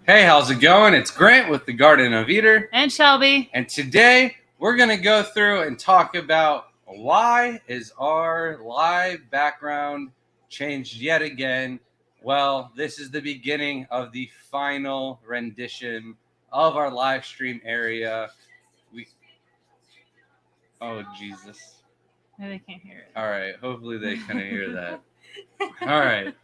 Hey, how's it going? It's Grant with the Garden of Eater. And Shelby. And today we're going to go through and talk about why is our live background changed yet again. Well, this is the beginning of the final rendition of our live stream area. Oh, Jesus. No, they can't hear it. All right. Hopefully they can hear that. All right.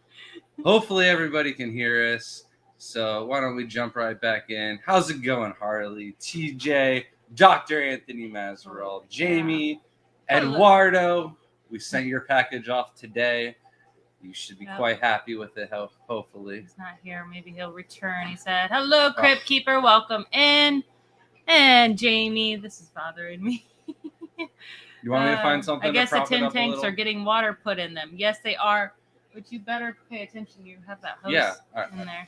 Hopefully everybody can hear us. So why don't we jump right back in? How's it going, Harley, TJ, Dr. Anthony Mazerel, Jamie, Eduardo? We sent your package off today. You should be quite happy with it, hopefully. He's not here. Maybe he'll return. He said, hello, Crypt Keeper. Welcome in. And Jamie, this is bothering me. You want me to find something? I guess the tin tanks are getting water put in them. Yes, they are. But you better pay attention. You have that hose in there.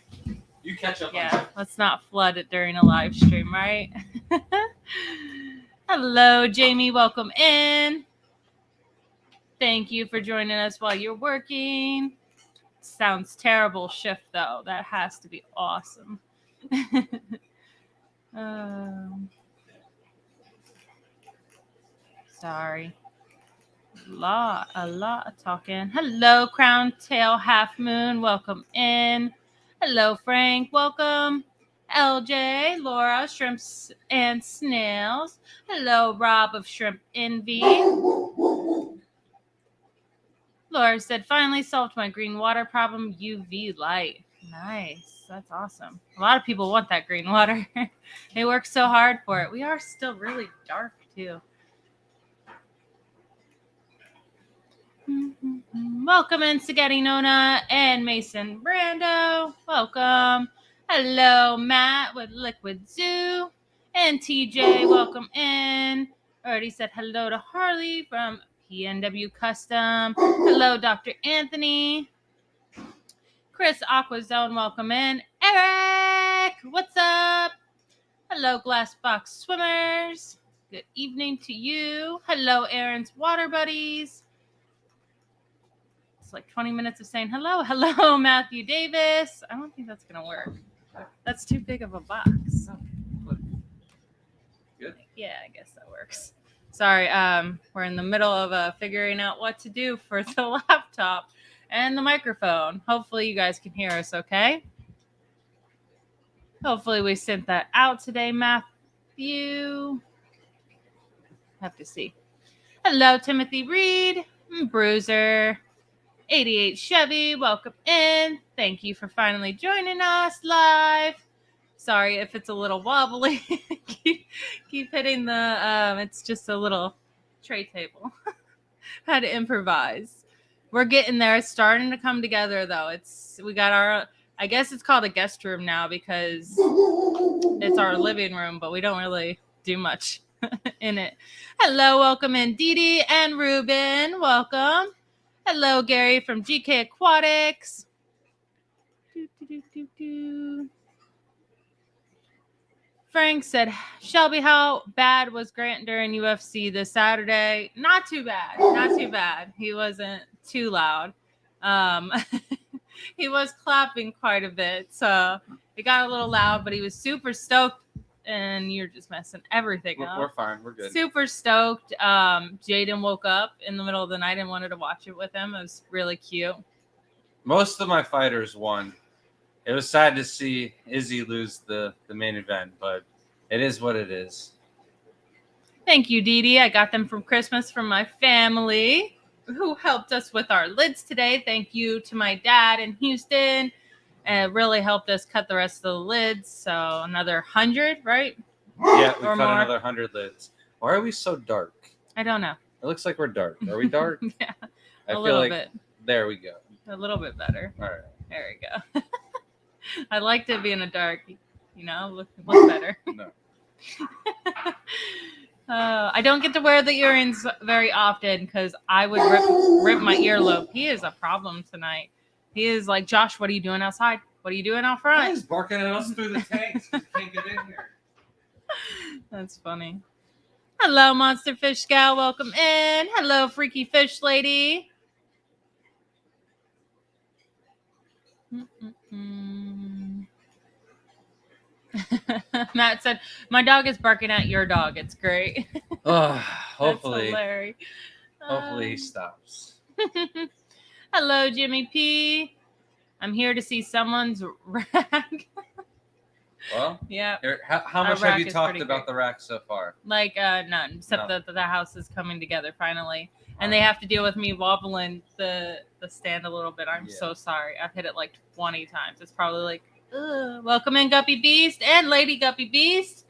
You catch up. Yeah, let's not flood it during a live stream, right? Hello, Jamie. Welcome in. Thank you for joining us while you're working. Sounds terrible shift, though. That has to be awesome. Sorry. A lot of talking. Hello, Crown Tail Half Moon. Welcome in. Hello, Frank. Welcome. LJ, Laura, Shrimps and Snails. Hello, Rob of Shrimp Envy. Laura said, finally solved my green water problem, UV light. Nice. That's awesome. A lot of people want that green water. They work so hard for it. We are still really dark, too. Welcome in, Spaghetti Nona and Mason Brando. Welcome. Hello, Matt with Liquid Zoo. And TJ, welcome in. Already said hello to Harley from PNW Custom. Hello, Dr. Anthony. Chris Aquazone, welcome in. Eric, what's up? Hello, Glass Box Swimmers. Good evening to you. Hello, Aaron's Water Buddies. It's like 20 minutes of saying hello. Hello, Matthew Davis. I don't think that's going to work. That's too big of a box. Good. Yeah, I guess that works. Sorry, we're in the middle of figuring out what to do for the laptop and the microphone. Hopefully you guys can hear us okay. Hopefully we sent that out today, Matthew. Have to see. Hello, Timothy Reed, Bruiser, 88 Chevy, welcome in. Thank you for finally joining us live. Sorry if it's a little wobbly. keep hitting the, it's just a little tray table. Had to improvise. We're getting there. It's starting to come together, though. We got our, I guess it's called a guest room now because it's our living room, but we don't really do much in it. Hello, welcome in Dee Dee and Ruben. Welcome. Hello, Gary from GK Aquatics. Frank said, Shelby, how bad was Grant during UFC this Saturday? Not too bad. Not too bad. He wasn't too loud. He was clapping quite a bit. So it got a little loud, but he was super stoked. And you're just messing everything up. We're fine. We're good. Super stoked. Jaden woke up in the middle of the night and wanted to watch it with him. It was really cute. Most of my fighters won. It was sad to see Izzy lose the main event, but it is what it is. Thank you, Dee Dee. I got them from Christmas from my family who helped us with our lids today. Thank you to my dad in Houston. It really helped us cut the rest of the lids. So another 100, right? Yeah, we cut another 100 lids. Why are we so dark? I don't know. It looks like we're dark. Are we dark? Yeah, I feel like bit. There we go. A little bit better. All right. There we go. I like to be in a dark, look better. No. I don't get to wear the earrings very often because I would rip my earlobe. He is a problem tonight. He is like, Josh, what are you doing outside? What are you doing out front? He's barking at us through the tanks. We can't get in here. That's funny. Hello, Monster Fish Gal. Welcome in. Hello, Freaky Fish Lady. Matt said, "My dog is barking at your dog. It's great." Oh, That's hopefully hilarious. he stops. Hello, Jimmy P. I'm here to see someone's rack. Well, Yeah, how Our much have rack you is talked pretty about great. the rack so far? like none, except No. that the house is coming together finally, and All they right. have to deal with me wobbling the stand a little bit. I'm Yeah. so sorry. I've hit it like 20 times. It's probably like, ugh. Welcome in, Guppy Beast and Lady Guppy Beast.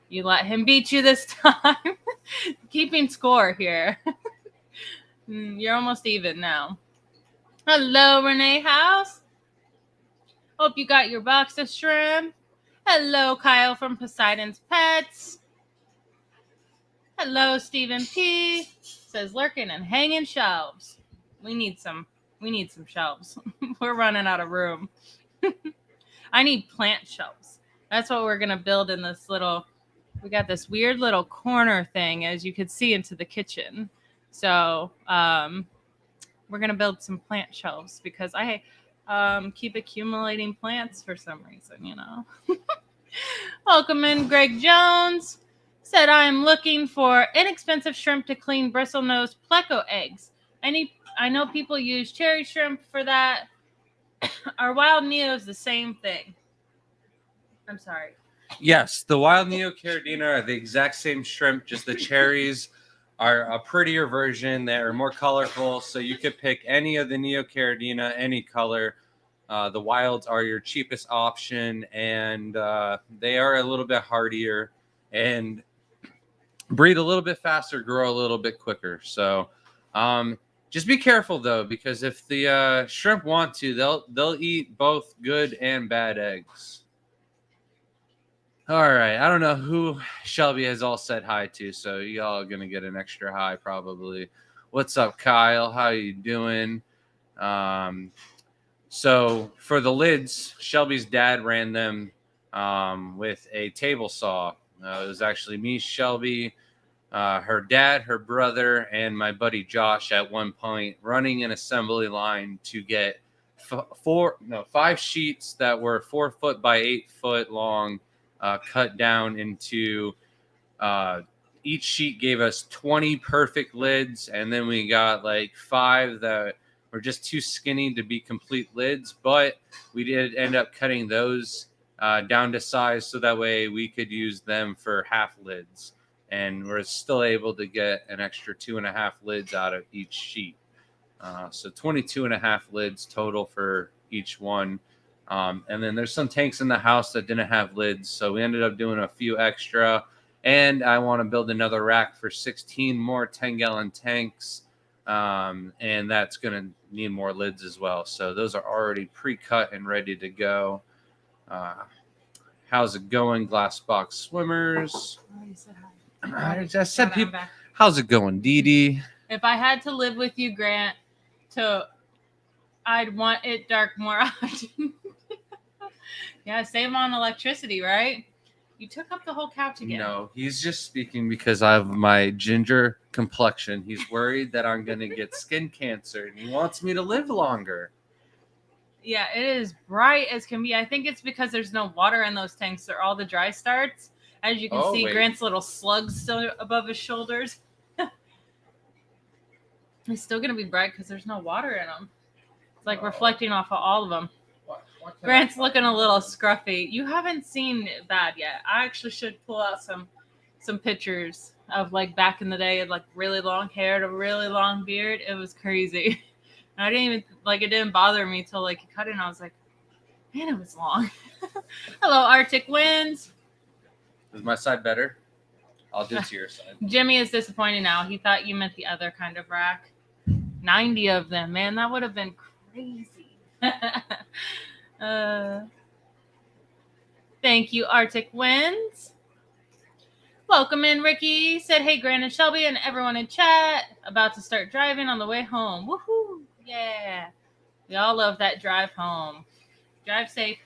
You let him beat you this time. Keeping score here. You're almost even now. Hello, Renee House. Hope you got your box of shrimp. Hello, Kyle from Poseidon's Pets. Hello, Stephen P. Says lurking and hanging shelves. We need some shelves. We're running out of room. I need plant shelves. That's what we're gonna build in this little. We got this weird little corner thing, as you could see, into the kitchen. So we're gonna build some plant shelves because I keep accumulating plants for some reason, you know. Welcome in, Greg Jones. Said I am looking for inexpensive shrimp to clean bristlenose pleco eggs. I know people use cherry shrimp for that. Our wild Neo is the same thing. I'm sorry. Yes, the wild Neocaridina are the exact same shrimp, just the cherries are a prettier version. They are more colorful, so you could pick any of the Neocaridina, any color. The wilds are your cheapest option, and they are a little bit hardier and breed a little bit faster, grow a little bit quicker. So just be careful though, because if the shrimp want to, they'll eat both good and bad eggs. All right, I don't know who Shelby has all said hi to, so y'all are gonna get an extra hi probably. What's up, Kyle? How you doing? So for the lids, Shelby's dad ran them with a table saw. It was actually me, Shelby, her dad, her brother, and my buddy Josh at one point running an assembly line to get 5 sheets that were 4 foot by 8 foot long. Cut down into each sheet gave us 20 perfect lids, and then we got like 5 that were just too skinny to be complete lids, but we did end up cutting those down to size so that way we could use them for half lids, and we're still able to get an extra 2.5 lids out of each sheet. So 22.5 lids total for each one. And then there's some tanks in the house that didn't have lids, so we ended up doing a few extra. And I want to build another rack for 16 more 10-gallon tanks, and that's going to need more lids as well. So those are already pre-cut and ready to go. How's it going, Glass Box Swimmers? I just said people. How's it going, Dee Dee? If I had to live with you, Grant, I'd want it dark more often. Yeah, save on electricity, right? You took up the whole couch again. No, he's just speaking because I have my ginger complexion. He's worried that I'm going to get skin cancer, and he wants me to live longer. Yeah, it is bright as can be. I think it's because there's no water in those tanks. They're all the dry starts. As you can see, Grant's little slugs still above his shoulders. It's still going to be bright because there's no water in them. It's like reflecting off of all of them. Grant's looking a little scruffy. You haven't seen it bad yet. I actually should pull out some pictures of like back in the day, like really long hair and a really long beard. It was crazy. And I didn't even it didn't bother me till like he cut it and I was like, man, it was long. Hello, Arctic Winds. Is my side better? I'll do it to your side. Jimmy is disappointed now. He thought you meant the other kind of rack. 90 of them, man. That would have been crazy. Thank you, Arctic Winds. Welcome in, Ricky. Said, hey, Grant and Shelby and everyone in chat. About to start driving on the way home. Woohoo! Yeah. We all love that drive home. Drive safe.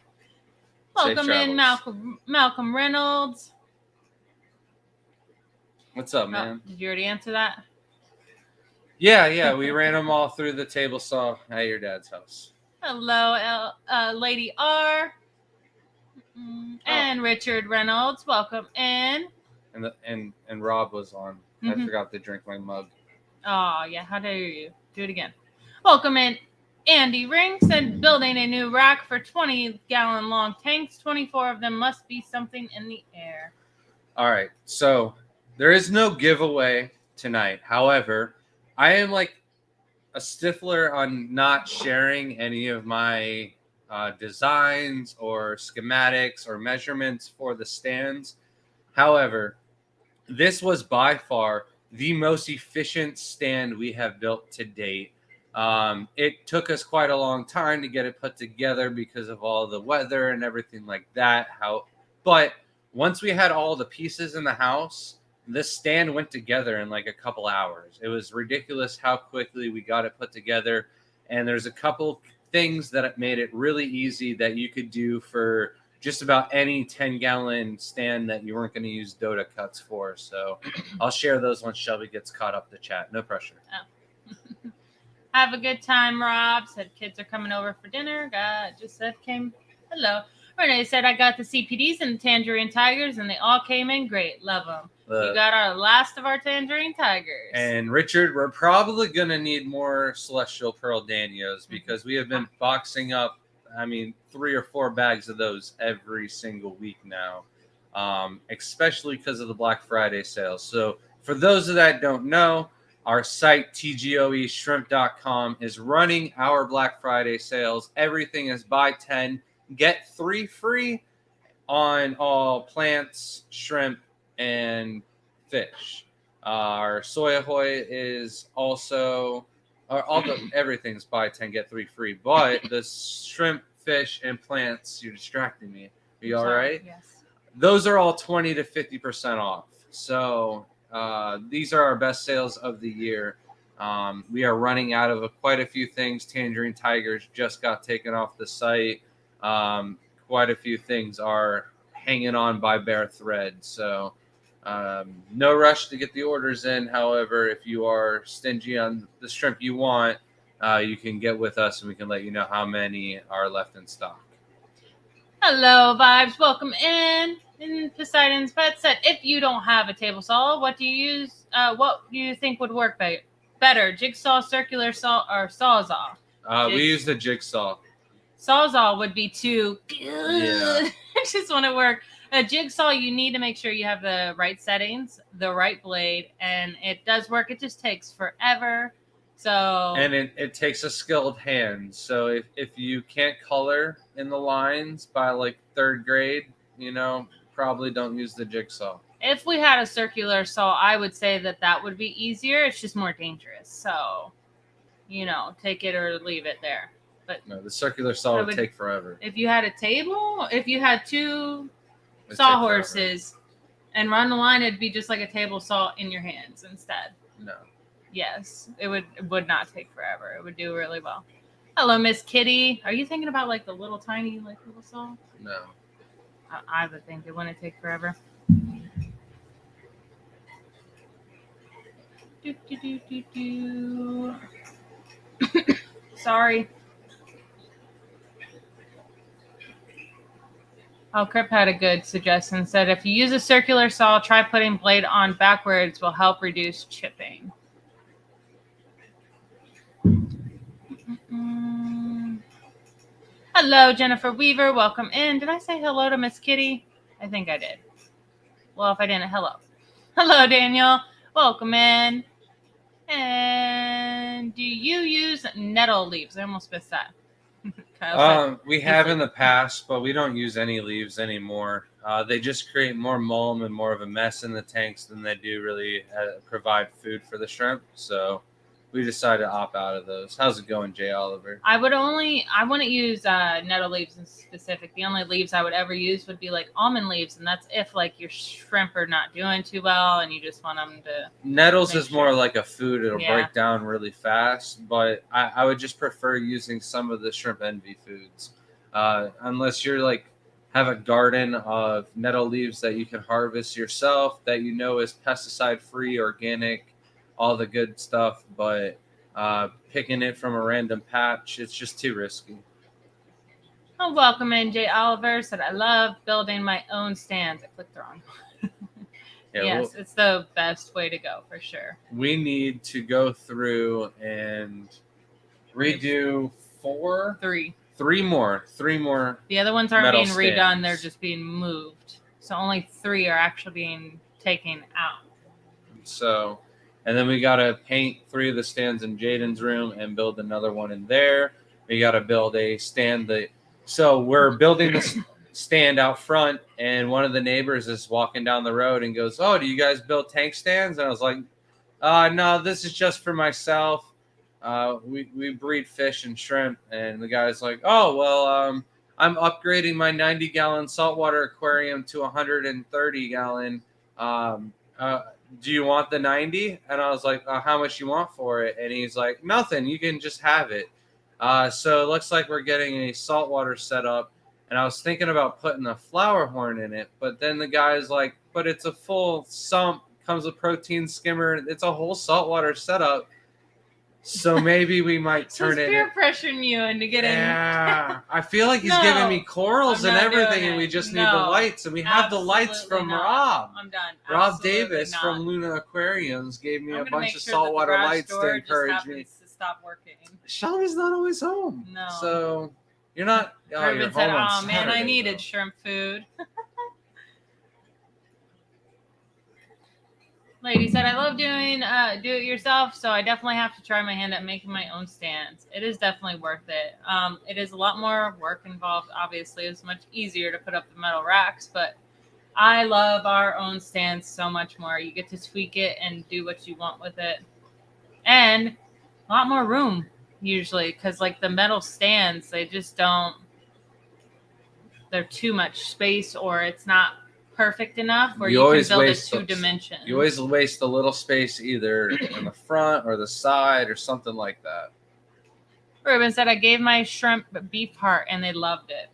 Welcome in, Malcolm Reynolds. What's up, man? Did you already answer that? Yeah. We ran them all through the table saw at your dad's house. Hello, Lady R. And And Richard Reynolds, welcome in. And Rob was on. I Mhm. forgot to drink my mug. Oh, yeah. How dare you? Do it again. Welcome in. Andy Ring said building a new rack for 20-gallon long tanks. 24 of them must be something in the air. All right. So there is no giveaway tonight. However, I am like a stiffler on not sharing any of my designs or schematics or measurements for the stands. However, this was by far the most efficient stand we have built to date. It took us quite a long time to get it put together because of all the weather and everything like that. But once we had all the pieces in the house, this stand went together in like a couple hours. It was ridiculous how quickly we got it put together. And there's a couple things that made it really easy that you could do for just about any 10-gallon stand that you weren't going to use Dota cuts for. So I'll share those once Shelby gets caught up to chat. No pressure. Oh. Have a good time, Rob. Said kids are coming over for dinner. God just said came. Hello. Renee said I got the CPDs and the Tangerine Tigers, and they all came in great. Love them. You got our last of our Tangerine Tigers. And Richard, we're probably going to need more Celestial Pearl Danios because we have been boxing up, 3 or 4 bags of those every single week now, especially because of the Black Friday sales. So for those that don't know, our site, tgoeshrimp.com, is running our Black Friday sales. Everything is buy 10, get 3 free on all plants, shrimp, and fish. Our soy ahoy is also, everything's buy 10, get 3 free. But the shrimp, fish, and plants, you're distracting me. Are you all right? Yes. Those are all 20 to 50% off. So these are our best sales of the year. We are running out of quite a few things. Tangerine Tigers just got taken off the site. Quite a few things are hanging on by bare thread. So no rush to get the orders in. However, if you are stingy on the shrimp you want, you can get with us and we can let you know how many are left in stock. Hello, Vibes. Welcome in. And Poseidon's Pet said, if you don't have a table saw, what do you use? What do you think would work better? Jigsaw, circular saw, or sawzall? We use the jigsaw. Sawzall would be too good. Yeah. I just want to work. A jigsaw, you need to make sure you have the right settings, the right blade, and it does work. It just takes forever. So And it takes a skilled hand. So if you can't color in the lines by like 3rd grade, probably don't use the jigsaw. If we had a circular saw, I would say that would be easier. It's just more dangerous. So, take it or leave it there. But no, the circular saw would take forever. If you had a table, if you had 2 sawhorses and run the line, it'd be just like a table saw in your hands instead. No. Yes, it would not take forever. It would do really well. Hello, Miss Kitty. Are you thinking about like the little tiny little saw? No. I would think it wouldn't take forever. Sorry. Oh, Crip had a good suggestion. Said if you use a circular saw, try putting blade on backwards will help reduce chipping. Hello, Jennifer Weaver. Welcome in. Did I say hello to Miss Kitty? I think I did. Well, if I didn't, hello. Hello, Daniel. Welcome in. And do you use nettle leaves? I almost missed that. We have in the past, but we don't use any leaves anymore. They just create more mulm and more of a mess in the tanks than they do really provide food for the shrimp. So we decided to opt out of those. How's it going, Jay Oliver? I wouldn't use nettle leaves in specific. The only leaves I would ever use would be like almond leaves, and that's if like your shrimp are not doing too well and you just want them to. Nettles is more like a food. It'll Yeah. break down really fast, but I would just prefer using some of the Shrimp Envy foods. Unless you're like have a garden of nettle leaves that you can harvest yourself that is pesticide free, organic, all the good stuff, but picking it from a random patch, it's just too risky. Oh, welcome in, Jay Oliver. Said, I love building my own stands. I clicked wrong. Yeah, Yes, it's the best way to go for sure. we need to go through and redo three more. The other ones aren't metal being redone, they're stands. just being moved. So only 3 are actually being taken out. So, and then we got to paint 3 of the stands in Jaden's room and build another one in there. We got to build a stand so we're building this stand out front, and one of the neighbors is walking down the road and goes, "Oh, do you guys build tank stands?" And I was like, no, this is just for myself. We breed fish and shrimp." And the guy's like, "Oh, well, I'm upgrading my 90-gallon saltwater aquarium to 130-gallon. Do you want the 90?" And I was like, "How much you want for it?" And he's like, "Nothing. You can just have it." So it looks like we're getting a saltwater setup. And I was thinking about putting a flower horn in it, but then the guy's like, "But it's a full sump, comes with protein skimmer. It's a whole saltwater setup. So maybe we might turn it." Peer pressuring you into getting. Yeah, I feel like he's No, giving me corals I'm and not doing everything, and we it. just need the No, lights, and we have the lights absolutely from not. Rob. I'm done. Rob Absolutely Davis not. from Luna Aquariums gave me I'm a gonna bunch make of sure that the saltwater garage lights to door just encourage happens me. to stop working. Shelby's not always home. No. So you're not. Oh, you're Ruben said, home on "Oh man, I Saturday, needed though." shrimp food." Lady said, "I love doing do it yourself, so I definitely have to try my hand at making my own stands. It is definitely worth it. It is a lot more work involved. Obviously, it's much easier to put up the metal racks, but I love our own stands so much more. You get to tweak it and do what you want with it, and a lot more room usually, because like the metal stands, they just don't. They're too much space, or it's not perfect enough, or You you can always build it waste 2 those. dimensions. You always waste a little space either in the front or the side or something like that. Ruben said, "I gave my shrimp beef heart and they loved it."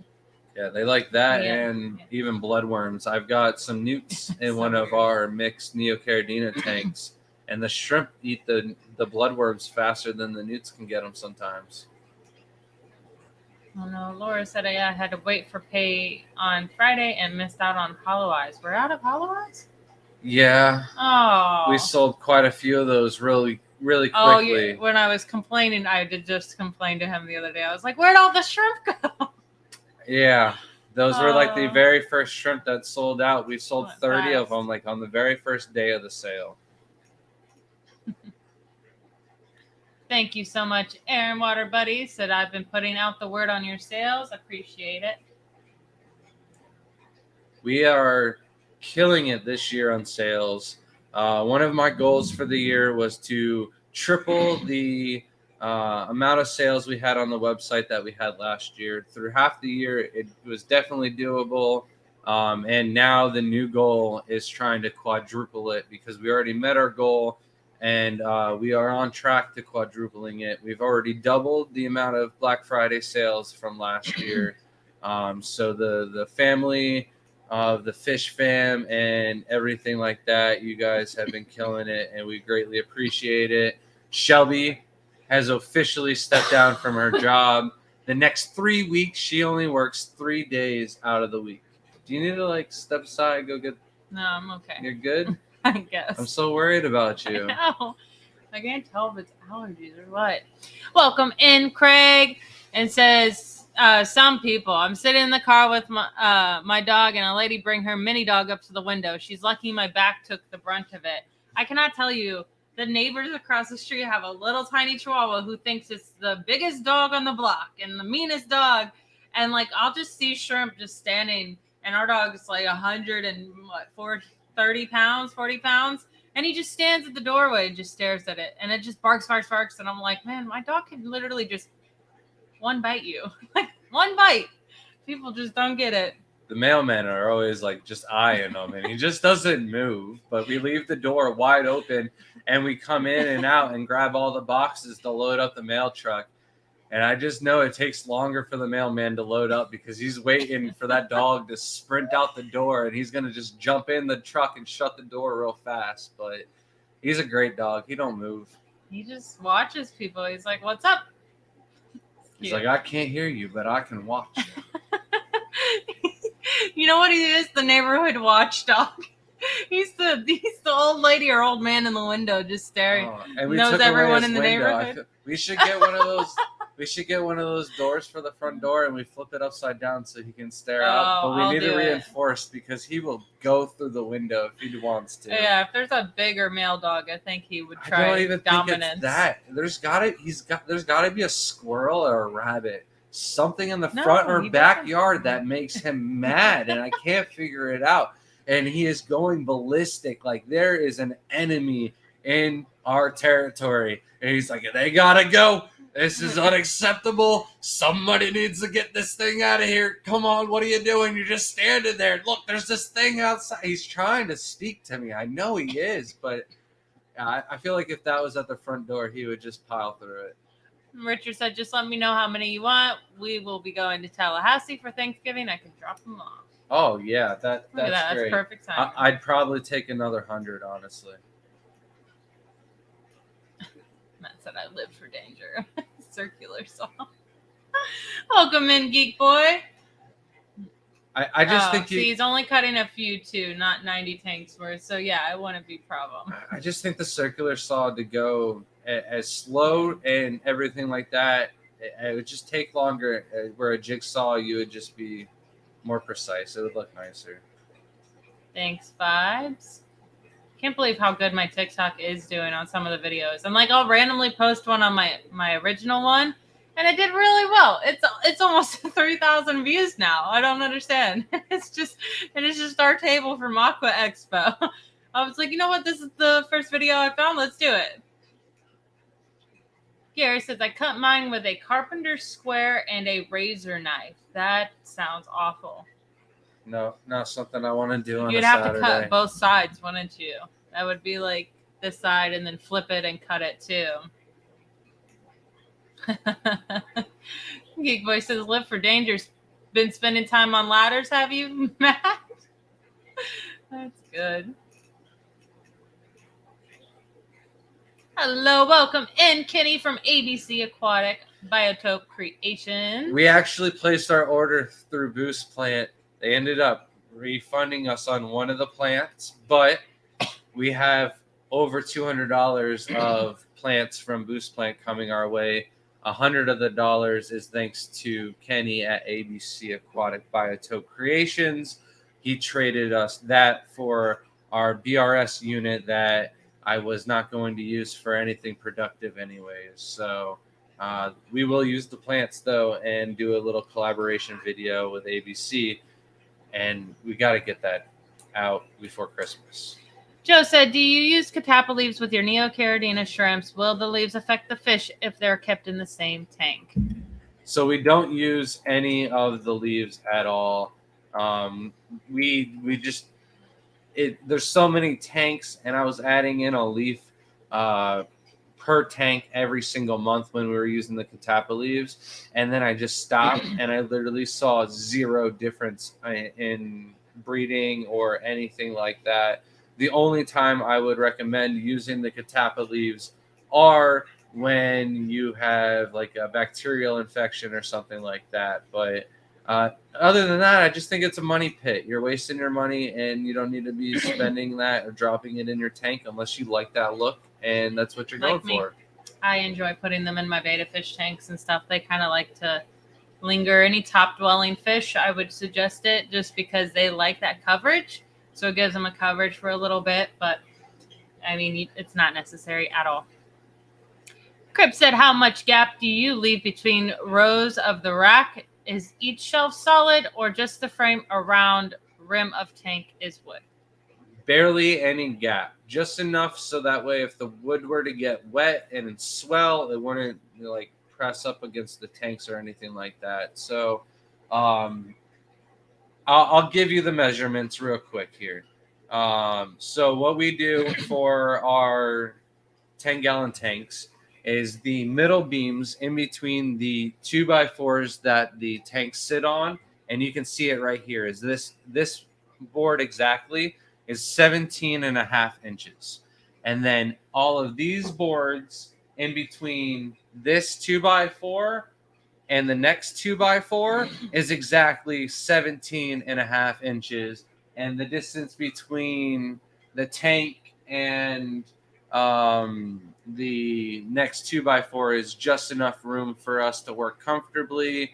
Yeah, they like that, Yeah. and even bloodworms. I've got some newts in one of our mixed Neocaridina tanks, and the shrimp eat the bloodworms faster than the newts can get them sometimes. Oh no, Laura said I had to wait for pay on Friday and missed out on hollow eyes. We're out of hollow eyes? Yeah, Oh. we sold quite a few of those really quickly. Oh, yeah. When I was complaining, I did just complain to him the other day. I was like, "Where'd all the shrimp go?" Yeah, those were like the Oh. very first shrimp that sold out. We sold Went 30 of fast. them like on the very first day of the sale. Thank you so much, Aaron Water Buddy. Said, "I've been putting out the word on your sales. Appreciate it." We are killing it this year on sales. One of my goals for the year was to triple the amount of sales we had on the website that we had last year. Through half the year, it was definitely doable. And now the new goal is trying to quadruple it, because we already met our goal, and we are on track to quadrupling it. We've already doubled the amount of Black Friday sales from last year. So the family of the Fish Fam and everything like that, you guys have been killing it, and we greatly appreciate it. Shelby has officially stepped down from her job. The next 3 weeks, she only works 3 days out of the week. Do you need to like step aside, go get? No, I'm okay. You're good. I guess. I'm so worried about you. I know. I can't tell if it's allergies or what. Welcome in, Craig, and says, some people. I'm sitting in the car with my dog, and a lady bring her mini dog up to the window. She's lucky my back took the brunt of it. I cannot tell you. The neighbors across the street have a little tiny chihuahua who thinks it's the biggest dog on the block and the meanest dog. And like, I'll just see Shrimp just standing, and our dog's like 30 pounds, 40 pounds. And he just stands at the doorway and just stares at it. And it just barks. And I'm like, man, my dog could literally just one bite you. Like, one bite. People just don't get it. The mailmen are always like just eyeing him, and he just doesn't move. But we leave the door wide open, and we come in and out and grab all the boxes to load up the mail truck. And I just know it takes longer for the mailman to load up, because he's waiting for that dog to sprint out the door, and he's going to just jump in the truck and shut the door real fast. But he's a great dog. He don't move. He just watches people. He's like, "What's up?" He's like, "I can't hear you, but I can watch you." You know what he is? The neighborhood watchdog. He's the old lady or old man in the window just staring. And we Knows took away everyone his in the window. neighborhood. We should get one of those. We should get one of those doors for the front door, and we flip it upside down so he can stare out. But we I'll need do it it. reinforced because he will go through the window if he wants to. Yeah, if there's a bigger male dog, I think he would I try don't even dominance. think it's that. There's gotta be a squirrel or a rabbit, something in the front or he backyard that makes him mad, and I can't figure it out. And he is going ballistic, like there is an enemy in our territory, and he's like, "They gotta go. This is unacceptable. Somebody needs to get this thing out of here. Come on, what are you doing? You're just standing there. Look, there's this thing outside." He's trying to speak to me. I know he is, but I feel like if that was at the front door, he would just pile through it. Richard said, "Just let me know how many you want. We will be going to Tallahassee for Thanksgiving. I can drop them off." Oh yeah, that's Look at that. That's great. perfect time. I'd probably take another 100, honestly. Matt said, "I live for danger." Circular saw. Welcome in, Geek Boy. I just think he's only cutting a few too, not 90 tanks worth. So yeah, I wouldn't be problem. I just think the circular saw to go as slow and everything like that, it would just take longer. Where a jigsaw, you would just be more precise. It would look nicer. Thanks, Vibes. Can't believe how good my TikTok is doing on some of the videos. I'm like, I'll randomly post one on my original one, and it did really well. It's almost 3,000 views now. I don't understand. It's just our table from Aqua Expo. I was like, you know what? This is the first video I found. Let's do it. Gary says, "I cut mine with a carpenter square and a razor knife." That sounds awful. No, not something I want to do on You'd a have Saturday. to cut both sides, wouldn't you? That would be like this side and then flip it and cut it too. Geek Boy says, "Live for dangers. Been spending time on ladders, have you, Matt?" That's good. Hello, welcome in, Kenny from ABC Aquatic Biotope Creations. We actually placed our order through Boost Plant. They ended up refunding us on one of the plants, but we have over $200 of plants from Boost Plant coming our way. $100 of the dollars is thanks to Kenny at ABC Aquatic Biotope Creations. He traded us that for our BRS unit that I was not going to use for anything productive anyways. So we will use the plants though and do a little collaboration video with ABC, and we got to get that out before Christmas. Joe said, "Do you use catappa leaves with your Neocaridina shrimps? Will the leaves affect the fish if they're kept in the same tank?" So we don't use any of the leaves at all. We just there's so many tanks, and I was adding in a leaf per tank every single month when we were using the catappa leaves, and then I just stopped, and I literally saw zero difference in breeding or anything like that. The only time I would recommend using the catappa leaves are when you have like a bacterial infection or something like that. But other than that, I just think it's a money pit. You're wasting your money, and you don't need to be spending that or dropping it in your tank unless you like that look, and that's what you're going for. I enjoy putting them in my betta fish tanks and stuff. They kind of like to linger. Any top-dwelling fish, I would suggest it just because they like that coverage. So it gives them a coverage for a little bit, but I mean, it's not necessary at all. Crip said, "How much gap do you leave between rows of the rack? Is each shelf solid or just the frame around rim of tank is wood?" Barely any gap, just enough so that way if the wood were to get wet and swell, it wouldn't like press up against the tanks or anything like that. So I'll give you the measurements real quick here. So what we do for our 10-gallon tanks is the middle beams in between the 2x4s that the tanks sit on, and you can see it right here, is this board exactly is 17.5 inches. And then all of these boards in between this 2x4 and the next 2x4 is exactly 17.5 inches, and the distance between the tank and the next 2x4 is just enough room for us to work comfortably,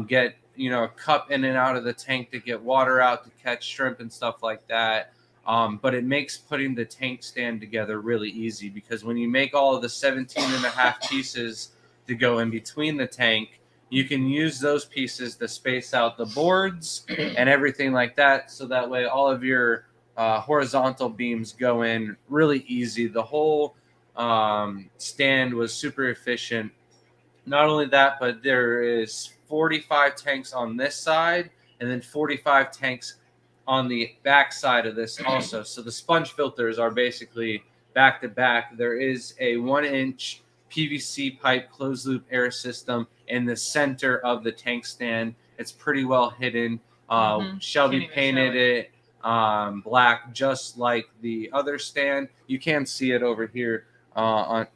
get a cup in and out of the tank to get water out to catch shrimp and stuff like that. But it makes putting the tank stand together really easy, because when you make all of the 17.5 pieces to go in between the tank, you can use those pieces to space out the boards and everything like that, so that way all of your horizontal beams go in really easy. The whole stand was super efficient. Not only that, but there is 45 tanks on this side and then 45 tanks on the back side of this also. So the sponge filters are basically back to back. There is a 1-inch PVC pipe closed loop air system in the center of the tank stand. It's pretty well hidden. Shelby painted it black, just like the other stand. You can see it over here on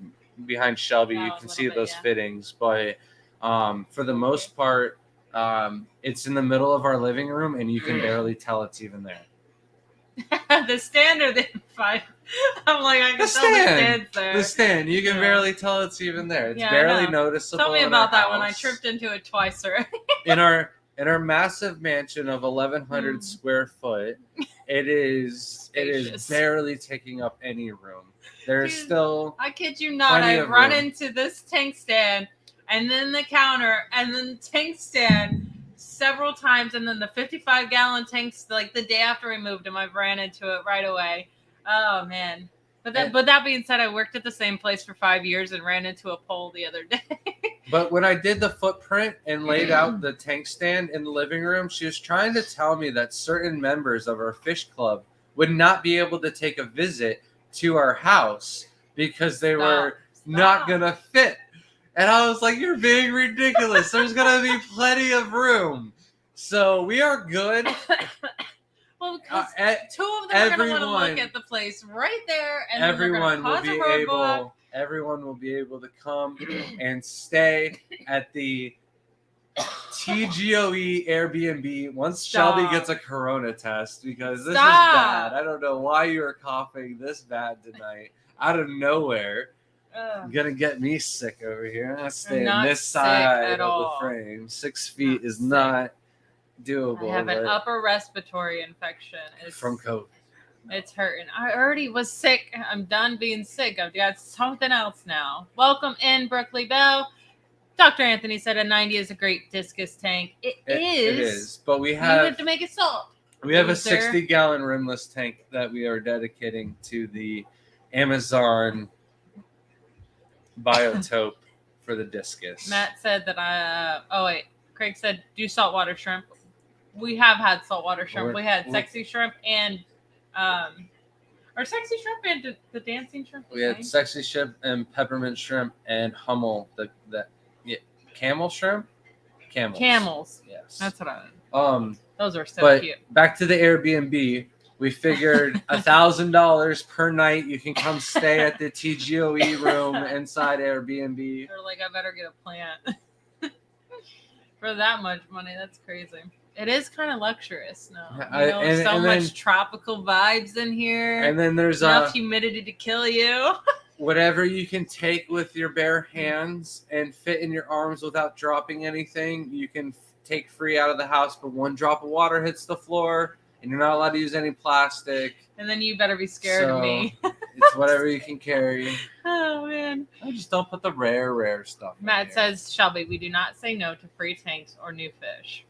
behind Shelby. You can see those fittings, but for the most part, it's in the middle of our living room, and you can barely tell it's even there. The stand or the five? I'm like, I can tell the stand's there. The stand. You can barely tell it's even there. It's barely noticeable. Tell me about that when I tripped into it twice already. in our massive mansion of 1,100 square foot, it is barely taking up any room. There's still, I kid you not, I've run into this tank stand and then the counter and then the tank stand several times, and then the 55-gallon tanks, like the day after we moved them, I've ran into it right away. Oh man. But that being said, I worked at the same place for 5 years and ran into a pole the other day. But when I did the footprint and laid out the tank stand in the living room, she was trying to tell me that certain members of our fish club would not be able to take a visit to our house because they were not going to fit. And I was like, you're being ridiculous. There's going to be plenty of room. So we are good. Well, because two of them are going to want to look at the place right there, and everyone will be able. Everyone will be able to come and stay at the TGOE Airbnb once Shelby gets a corona test, because this is bad. I don't know why you are coughing this bad tonight out of nowhere. Gonna get me sick over here. I'm staying on this side of the frame. 6 feet is not doable. I have an upper respiratory infection. From COVID. It's hurting. I already was sick. I'm done being sick. I've got something else now. Welcome in, Brookley Bell. Dr. Anthony said a 90 is a great discus tank. It is. But we have. You have to make it salt. We have a 60-gallon rimless tank that we are dedicating to the Amazon Biotope for the discus. Matt said that Craig said do saltwater shrimp. We have had saltwater shrimp. We had sexy shrimp and or sexy shrimp and the dancing shrimp. We had sexy shrimp and peppermint shrimp and Hummel, camel shrimp. Camels. Yes. That's what I. Those are so cute. Back to the Airbnb. We figured $1,000 per night. You can come stay at the TGOE room inside Airbnb. They're like, I better get a plant for that much money. That's crazy. It is kind of luxurious now. So much tropical vibes in here. And then there's enough humidity to kill you. Whatever you can take with your bare hands and fit in your arms without dropping anything, you can take free out of the house. But one drop of water hits the floor, and you're not allowed to use any plastic. And then you better be scared of me. It's whatever you can carry. Oh, man. I just don't put the rare stuff Matt says, Shelby, we do not say no to free tanks or new fish.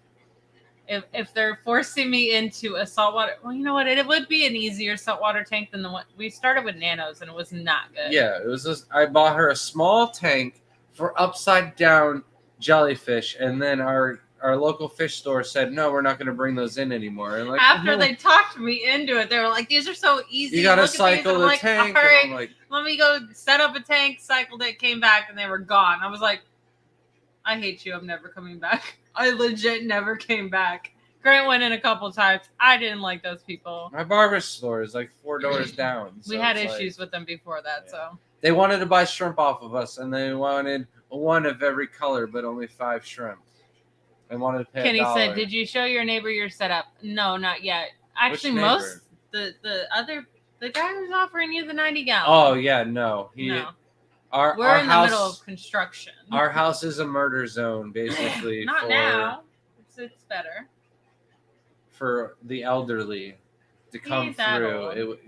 If they're forcing me into a saltwater, well, you know what? It would be an easier saltwater tank than the one we started with Nanos, and it was not good. Yeah, it was. I bought her a small tank for upside down jellyfish, and then our local fish store said, no, we're not going to bring those in anymore. And after they talked me into it, they were like, these are so easy. You got to cycle the tank. All right, let me go set up a tank, cycled it, came back, and they were gone. I was like, I hate you. I'm never coming back. I legit never came back. Grant went in a couple times. I didn't like those people. My barber store is like 4 doors down. We had issues with them before that, so. They wanted to buy shrimp off of us, and they wanted one of every color, but only 5 shrimp. I wanted to pay Kenny $1. said, "Did you show your neighbor your setup?" No, not yet. Actually, Which most the guy who's offering you the 90 gallon. Oh yeah, no. No. Our We're in the house, middle of construction. Our house is a murder zone, basically. Not now. It's better. For the elderly to come He's that through. old.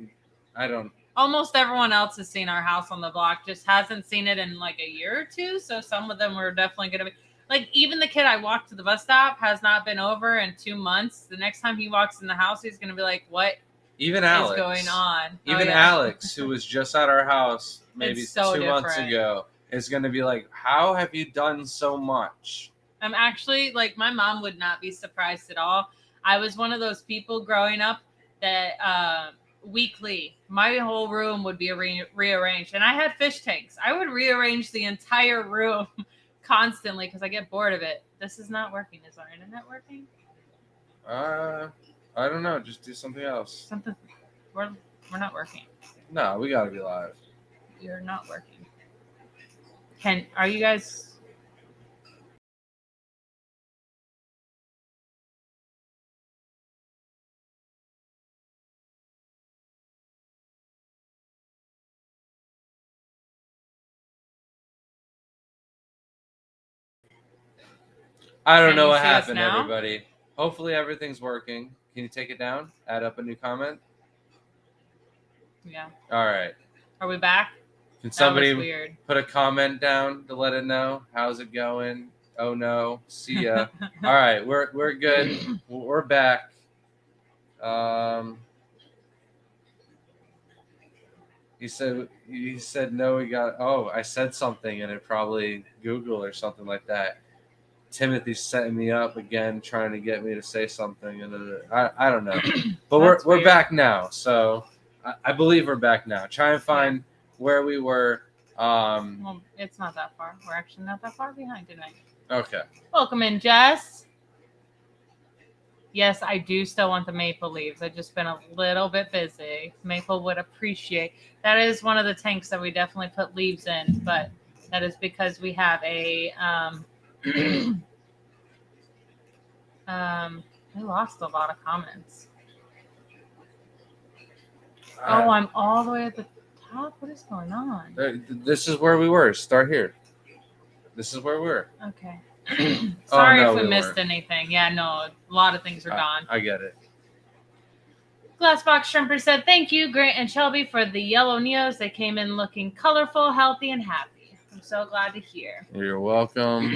I don't. Almost everyone else has seen our house on the block, just hasn't seen it in like a year or two. So some of them were definitely going to be like, even the kid I walked to the bus stop has not been over in 2 months. The next time he walks in the house, he's going to be like, "What Even is Alex going on?" Even Oh, yeah. Alex, who was just at our house maybe It's so 2 months different. ago, is going to be like, "How have you done so much?" I'm actually like, my mom would not be surprised at all. I was one of those people growing up that weekly, my whole room would be rearranged, and I had fish tanks. I would rearrange the entire room constantly because I get bored of it. This is not working. Is our internet working? I don't know. Just do something else. Something. We're not working. No, we got to be live. You're not working. Are you guys? I don't Can know you what see us happened, now? everybody. Hopefully everything's working. Can you take it down? Add up a new comment. Yeah. All right. Are we back? Can That was somebody weird. put a comment down to let it know how's it going? Oh no, see ya. All right, we're good. We're back. He said no. We got. Oh, I said something and it probably Google or something like that. Timothy's setting me up again, trying to get me to say something, and I don't know. But That's we're weird. back now, so I believe we're back now. Try and find where we were. Well, it's not that far. We're actually not that far behind tonight. Okay. Welcome in, Jess. Yes, I do still want the maple leaves. I've just been a little bit busy. Maple would appreciate. That is one of the tanks that we definitely put leaves in, but that is because we have a we lost a lot of comments. Oh, I'm all the way at the top. What is going on? This is where we were. Start here. This is where we were. Okay. Sorry no, if we we missed weren't. anything. Yeah, no, a lot of things are gone. I get it. Glassbox Shrimper said, "Thank you, Grant and Shelby, for the yellow Neos. They came in looking colorful, healthy, and happy. I'm so glad to hear." You're welcome.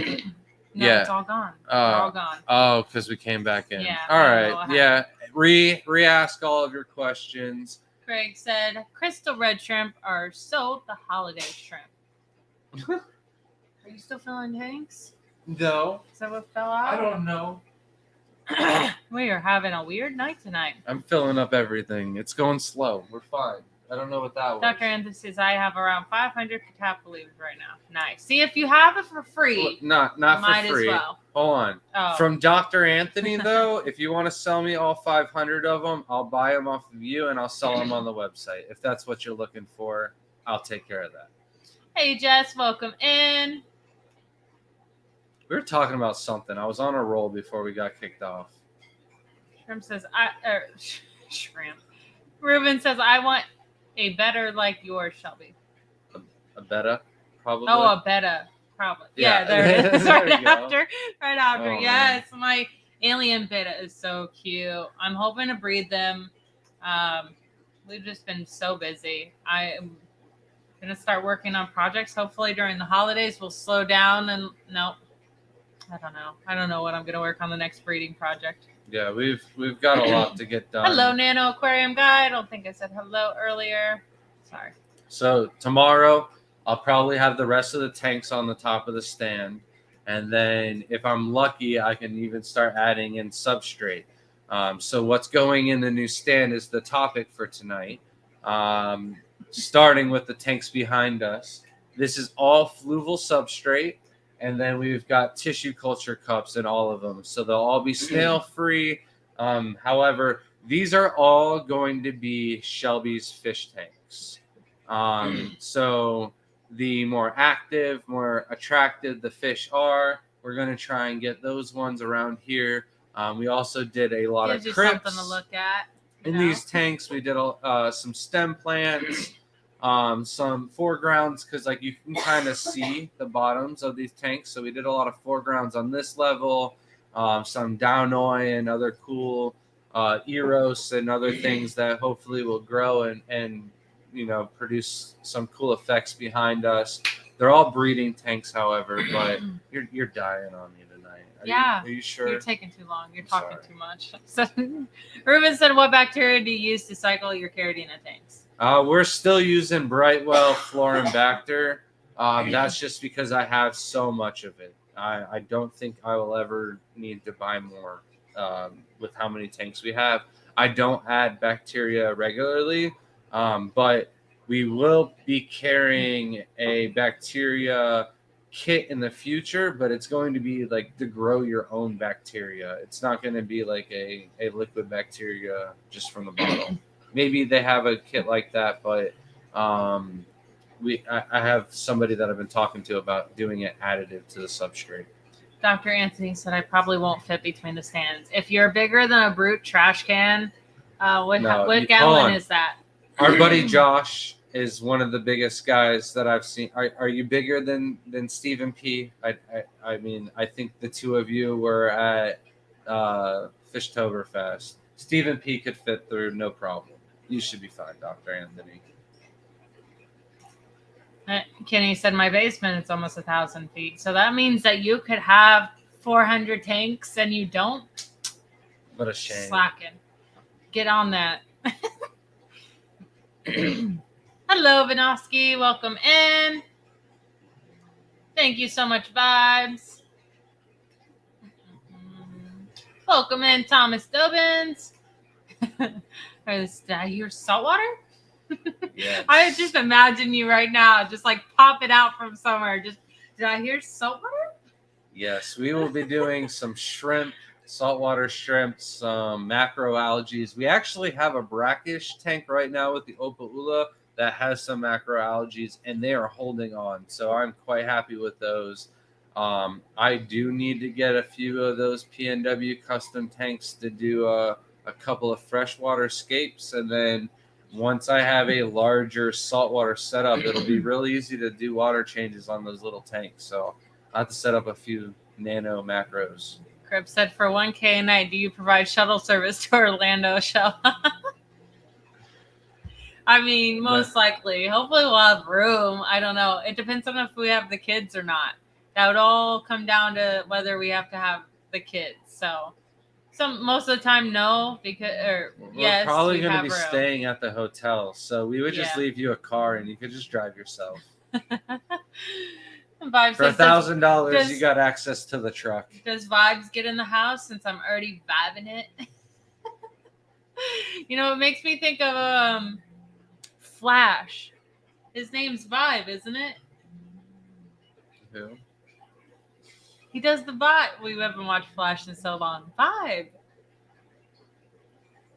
No, Yeah. it's all gone. They're all gone. Oh, because we came back in. Yeah, All I don't know right. what Yeah. Re-ask all of your questions. Craig said, "Crystal red shrimp are so the holiday shrimp." Are you still feeling tanks? No, Is that what fell out? know. We are having a weird night tonight. I'm filling up everything. It's going slow. We're fine. I don't know what that was. Dr. Anthony says, "I have around 500 catappa leaves right now." Nice. See, if you have it for free, Not might for free. as well. Hold on. Oh. From Dr. Anthony, though, if you want to sell me all 500 of them, I'll buy them off of you and I'll sell them on the website. If that's what you're looking for, I'll take care of that. Hey, Jess, welcome in. We were talking about something. I was on a roll before we got kicked off. Shrimp says, shrimp. Ruben says, "I want a better like yours, Shelby." A betta, probably. Oh, a betta, probably. Yeah. Yeah, there it is. There right we go. after. Right after. Oh, Yes, my alien betta is so cute. I'm hoping to breed them. We've just been so busy. I am gonna start working on projects. Hopefully during the holidays we'll slow down and no. I don't know. I don't know what I'm gonna work on the next breeding project. Yeah, we've got a lot to get done. Hello, Nano Aquarium Guy. I don't think I said hello earlier. Sorry. So tomorrow, I'll probably have the rest of the tanks on the top of the stand. And then if I'm lucky, I can even start adding in substrate. So what's going in the new stand is the topic for tonight. Starting with the tanks behind us. This is all fluval substrate. And then we've got tissue culture cups in all of them. So they'll all be snail free. However, these are all going to be Shelby's fish tanks. So the more active, more attractive the fish are. We're going to try and get those ones around here. We also did a lot Gives of you crypts something to look at. you in know? these tanks. We did some stem plants, some foregrounds, because like you can kind of see the bottoms of these tanks. So we did a lot of foregrounds on this level, some Downoi and other cool Eros and other things that hopefully will grow and produce some cool effects behind us. They're all breeding tanks, however, but you're dying on me tonight. Are you sure? You're taking too long. You're I'm talking sorry. too much. So, Ruben said, "What bacteria do you use to cycle your Caridina tanks?" We're still using Brightwell Florinbacter. That's just because I have so much of it. I don't think I will ever need to buy more with how many tanks we have. I don't add bacteria regularly, but we will be carrying a bacteria kit in the future, but it's going to be like to grow your own bacteria. It's not going to be like a liquid bacteria just from the bottle. Maybe they have a kit like that, but I have somebody that I've been talking to about doing it additive to the substrate. Dr. Anthony said, "I probably won't fit between the stands. If you're bigger than a Brute trash can, what gallon is that?" Our buddy Josh is one of the biggest guys that I've seen. Are you bigger than Stephen P? I mean, I think the two of you were at Fishtoberfest. Stephen P could fit through no problem. You should be fine, Dr. Anthony. Kenny said, "My basement is almost 1,000 feet. So that means that you could have 400 tanks and you don't?" What a shame. Slacking. Get on that. Hello, Vinosky. Welcome in. Thank you so much, Vibes. Welcome in, Thomas Dobbins. Did I hear saltwater? Yes. I just imagine you right now, just like pop it out from somewhere. Just, did I hear saltwater? Yes, we will be doing some shrimp, saltwater shrimp, some macroalgae. We actually have a brackish tank right now with the Opaula that has some macroalgae, and they are holding on. So I'm quite happy with those. I do need to get a few of those PNW custom tanks to do a couple of freshwater scapes, and then once I have a larger saltwater setup, it'll be really easy to do water changes on those little tanks. So I have to set up a few nano macros. Crib said, "For 1K a night, do you provide shuttle service to Orlando, Shell?" I mean, most likely. Hopefully we'll have room. I don't know. It depends on if we have the kids or not. That would all come down to whether we have to have the kids. So most of the time, no, because We're probably going to be room. staying at the hotel, so we would just Yeah. leave you a car and you could just drive yourself. Vibes For says, $1,000, you got access to the truck. Does Vibes get in the house since I'm already vibing it? You know, it makes me think of Flash. His name's Vibe, isn't it? Who? He does the Vibe. We haven't watched Flash in so long. Vibe.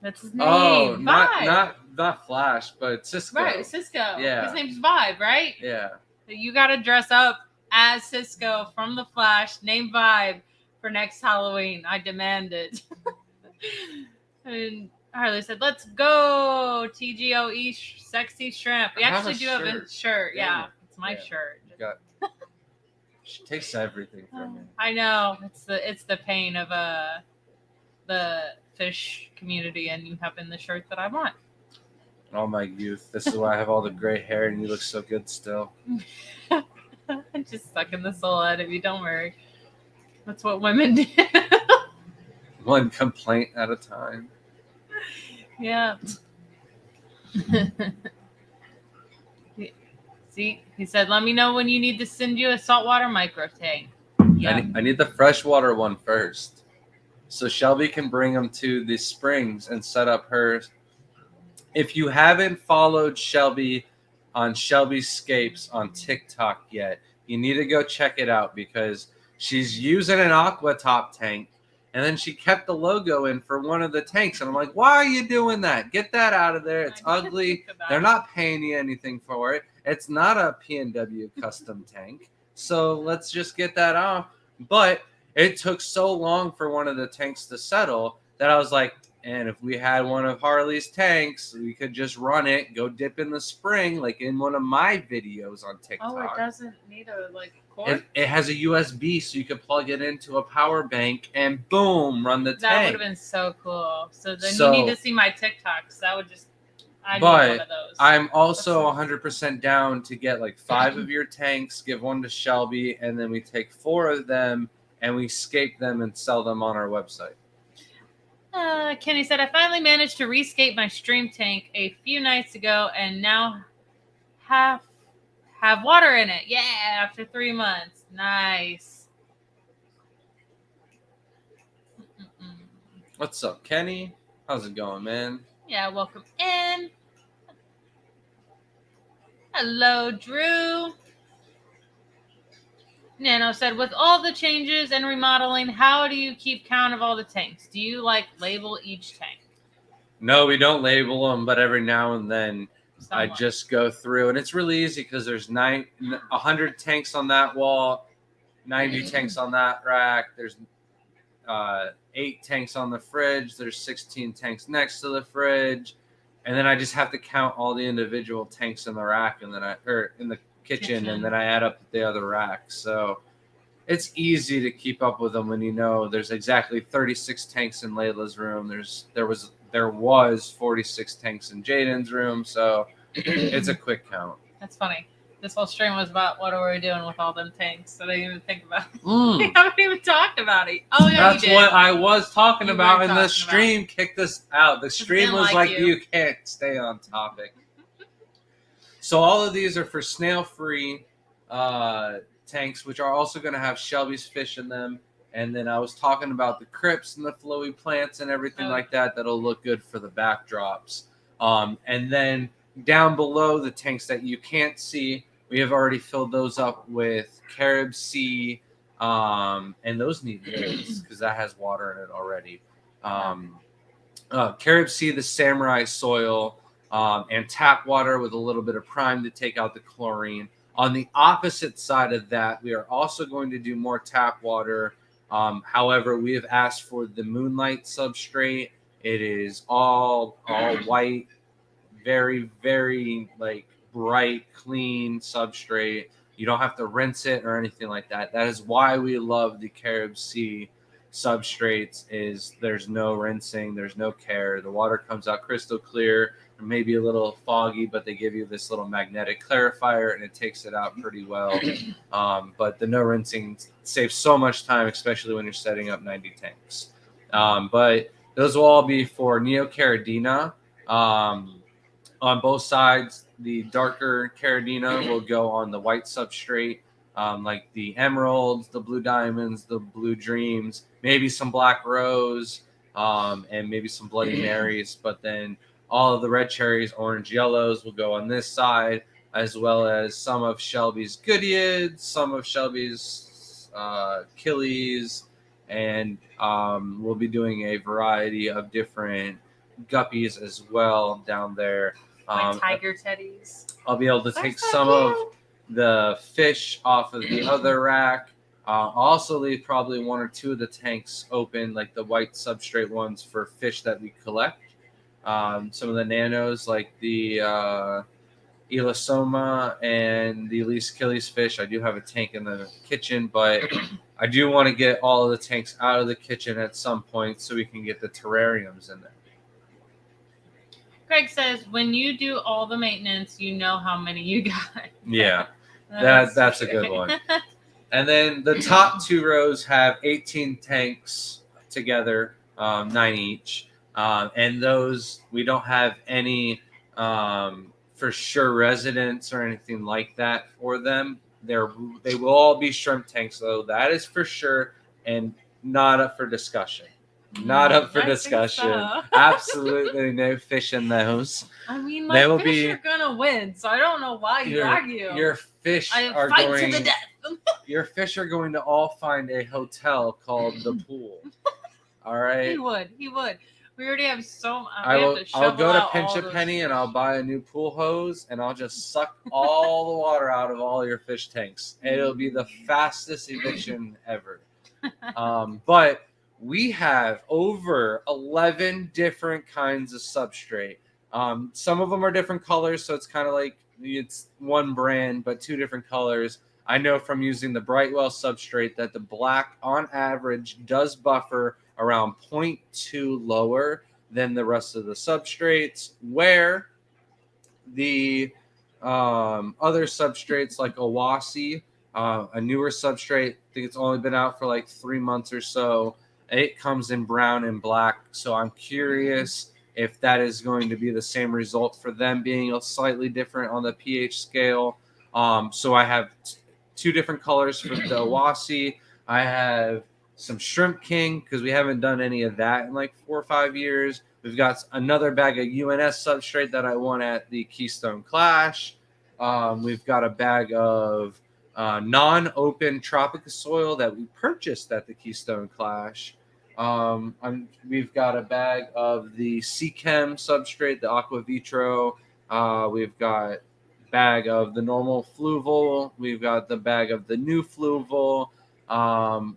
That's his name. Oh, Vibe. not Flash, but Cisco. Right, Cisco. Yeah. His name's Vibe, right? Yeah. So you got to dress up as Cisco from The Flash, named Vibe, for next Halloween. I demand it. And Harley said, "Let's go, TGOE sexy shrimp." We I have actually a do have a shirt. shirt. Damn Yeah, it. it's my Yeah. shirt. She takes everything from me. I know it's the pain of the fish community and you having the shirt that I want. All my youth. This is why I have all the gray hair and you look so good still. I'm just sucking the soul out of you. Don't worry. That's what women do. One complaint at a time. Yeah. See, he said, "Let me know when you need to send you a saltwater micro tank." Yeah. I need the freshwater one first. So Shelby can bring them to the springs and set up hers. If you haven't followed Shelby on Shelbyscapes on TikTok yet, you need to go check it out because she's using an aqua top tank And then she kept the logo in for one of the tanks. And I'm like, why are you doing that? Get that out of there. It's I didn't ugly. think about They're it. not paying you anything for it. It's not a P&W custom tank. So let's just get that off. But it took so long for one of the tanks to settle that I was like, and if we had one of Harley's tanks, we could just run it, go dip in the spring, like in one of my videos on TikTok. Oh, it doesn't need a cord. It has a USB, so you could plug it into a power bank and boom, run the That would tank. have been so cool. So then So- you need to see my TikToks. That would just. I need But one of those. I'm also 100% down to get like 5 of your tanks, give one to Shelby, and then we take 4 of them and we scape them and sell them on our website. Kenny said, I finally managed to rescape my stream tank a few nights ago and now have water in it. Yeah, after 3 months. Nice. Mm-mm. What's up, Kenny? How's it going, man? Yeah, welcome in. Hello, Drew. Nano said, with all the changes and remodeling, how do you keep count of all the tanks? Do you label each tank? No, we don't label them, but every now and then I Somewhat. just go through, and it's really easy because there's 100 tanks on that wall, 90 tanks on that rack. There's 8 tanks on the fridge. There's 16 tanks next to the fridge, and then I just have to count all the individual tanks in the rack, and then in the kitchen, and then I add up the other racks. So it's easy to keep up with them when you know there's exactly 36 tanks in Layla's room. There was 46 tanks in Jaden's room, so it's a quick count. That's funny. This whole stream was about what are we doing with all them tanks. I didn't even think about it. We Mm. haven't even talked about it. Oh, yeah, That's you did. what I was talking You about, were and the talking stream kicked us out. The stream didn't was like like, you. you can't stay on topic. So all of these are for snail-free tanks, which are also going to have Shelby's fish in them. And then I was talking about the crypts and the flowy plants and everything Oh. like that. That'll look good for the backdrops. And then down below the tanks that you can't see, we have already filled those up with Carib Sea. And those need lids because that has water in it already. Carib Sea, the Samurai soil, and tap water with a little bit of prime to take out the chlorine. On the opposite side of that, we are also going to do more tap water. However, we have asked for the Moonlight substrate. It is all white, very, very bright, clean substrate. You don't have to rinse it or anything like that. That is why we love the Carib Sea substrates. Is there's no rinsing, there's no care. The water comes out crystal clear, maybe a little foggy, but they give you this little magnetic clarifier and it takes it out pretty well. But the no rinsing saves so much time, especially when you're setting up 90 tanks. But those will all be for Neocaridina. On both sides, the darker Caridina will go on the white substrate, like the emeralds, the blue diamonds, the blue dreams, maybe some black rose, and maybe some Bloody Marys. But then all of the red cherries, orange yellows will go on this side, as well as some of Shelby's Goodyids, some of Shelby's Killies, and we'll be doing a variety of different guppies as well down there. My tiger teddies. I'll be able to They're take so some cute. of the fish off of the other rack. I'll also leave probably 1 or 2 of the tanks open, like the white substrate ones for fish that we collect. Some of the nanos, like the Elasoma and the Elise Achilles fish. I do have a tank in the kitchen, but I do want to get all of the tanks out of the kitchen at some point so we can get the terrariums in there. Greg says, when you do all the maintenance, you know how many you got. Yeah. That's a good one. And then the top 2 rows have 18 tanks together, 9 each. And those, we don't have any for sure residents or anything like that for them. They will all be shrimp tanks, though. That is for sure, and not up for discussion. Not up for I think discussion. so. Absolutely no fish in those. I mean, They my will fish be- are gonna win, so I don't know why you argue. Your fish I are fight going. to the death. Your fish are going to all find a hotel called the Pool. All right. He would. We already have so. I'll go to all Pinch a those Penny and fish. I'll buy a new pool hose and I'll just suck all the water out of all your fish tanks. It'll be the fastest eviction ever. But we have over 11 different kinds of substrate. Some of them are different colors, so it's kind of like it's one brand but two different colors. I know from using the Brightwell substrate that the black on average does buffer around 0.2 lower than the rest of the substrates, where the other substrates like Owasi, a newer substrate, I think it's only been out for like 3 months or so. It comes in brown and black. So I'm curious if that is going to be the same result for them being slightly different on the pH scale. So I have two different colors for the Owasi. I have some Shrimp King because we haven't done any of that in like 4 or 5 years. We've got another bag of UNS substrate that I won at the Keystone Clash. We've got a bag of non-open Tropica soil that we purchased at the Keystone Clash. We've got a bag of the Seachem substrate, the Aqua Vitro. We've got a bag of the normal Fluval. We've got the bag of the new Fluval.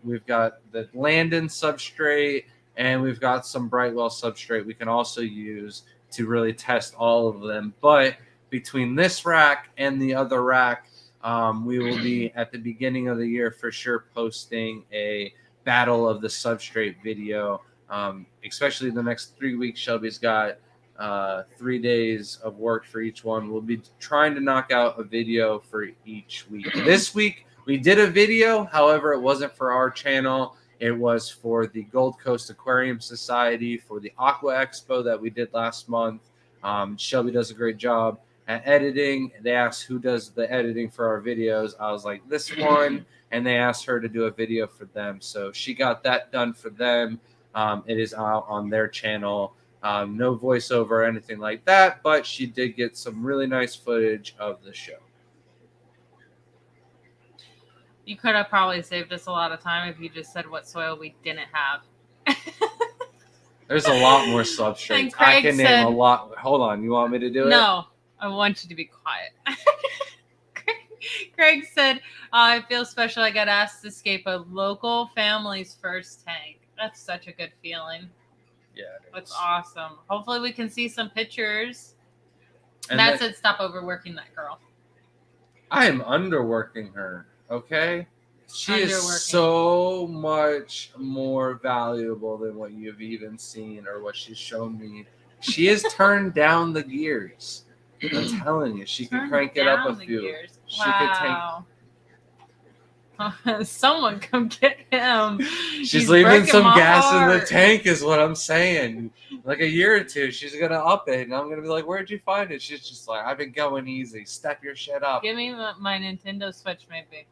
We've got the Landon substrate, and we've got some Brightwell substrate we can also use to really test all of them. But between this rack and the other rack, we will be at the beginning of the year for sure posting a battle of the substrate video. Especially the next 3 weeks, Shelby's got 3 days of work for each one. We'll be trying to knock out a video for each week. This week we did a video, however, it wasn't for our channel. It was for the Gold Coast Aquarium Society for the Aqua Expo that we did last month. Shelby does a great job at editing. They asked who does the editing for our videos. I was like, this one, and they asked her to do a video for them. So she got that done for them. It is out on their channel. No voiceover or anything like that, but she did get some really nice footage of the show. You could have probably saved us a lot of time if you just said what soil we didn't have. There's a lot more substrates. And Craig I can said, name a lot. Hold on. You want me to do it? No, I want you to be quiet. Craig said, I feel special. I got asked to escape a local family's first tank. That's such a good feeling. Yeah. That's awesome. Hopefully we can see some pictures. And Matt said, stop overworking that girl. I am underworking her. Okay? She is Underworking. so much more valuable than what you've even seen or what she's shown me. She has turned down the gears. I'm telling you, she can crank it up a few. Gears. She could take. Someone come get him. She's leaving breaking some my gas in the heart. tank, is what I'm saying. Like a year or two, she's gonna up it, and I'm gonna be like, "Where'd you find it?" She's just like, "I've been going easy. Step your shit up." Give me my Nintendo Switch, maybe.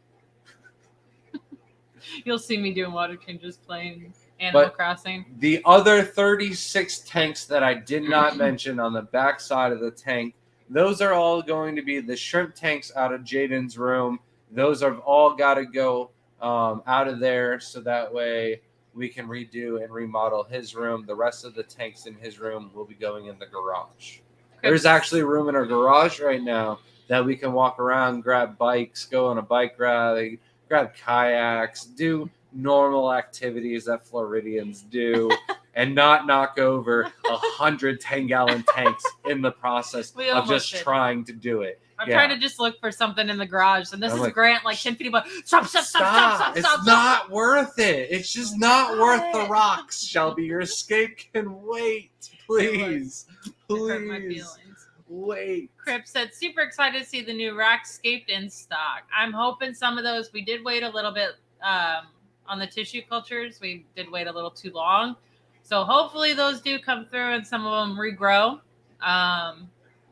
You'll see me doing water changes, playing Animal Crossing. The other 36 tanks that I did not mention on the back side of the tank, those are all going to be the shrimp tanks out of Jaden's room. Those have all got to go out of there so that way we can redo and remodel his room. The rest of the tanks in his room will be going in the garage. There's actually room in our garage right now that we can walk around, grab bikes, go on a bike ride, grab kayaks, do normal activities that Floridians do, and not knock over 100 10-gallon tanks in the process We of almost just did. trying to do it. I'm Yeah. trying to just look for something in the garage, and this I'm is like, Grant like 10 feet above. Stop! It's not worth it. It's just not worth the rocks, Shelby. Your escape can wait. Please. It hurt my Please. feelings. Wait. Crip said, super excited to see the new Rackscaped in stock. I'm hoping some of those, we did wait a little bit on the tissue cultures. We did wait a little too long. So hopefully those do come through and some of them regrow.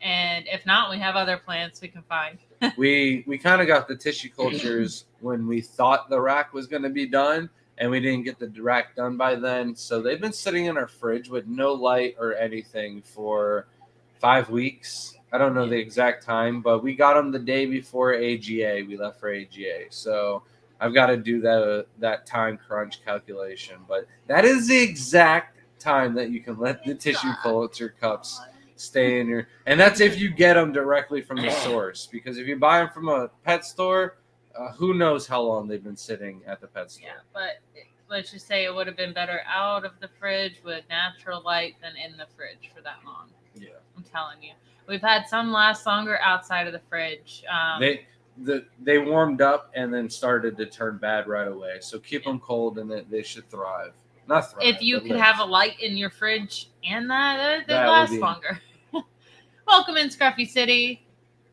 And if not, we have other plants we can find. We kind of got the tissue cultures when we thought the rack was going to be done, and we didn't get the rack done by then. So they've been sitting in our fridge with no light or anything for 5 weeks. I don't know the exact time, but we got them the day before AGA. We left for AGA. So I've got to do that time crunch calculation, but that is the exact time that you can let the tissue culture cups stay in your, and that's if you get them directly from the source, because if you buy them from a pet store, who knows how long they've been sitting at the pet store. Yeah, but let's just say it would have been better out of the fridge with natural light than in the fridge for that long. Yeah. I'm telling you. We've had some last longer outside of the fridge. They warmed up and then started to turn bad right away. So keep them cold and they should thrive. Not thrive. If you but could live. have a light in your fridge and they That last would be- longer. Welcome in, Scruffy City.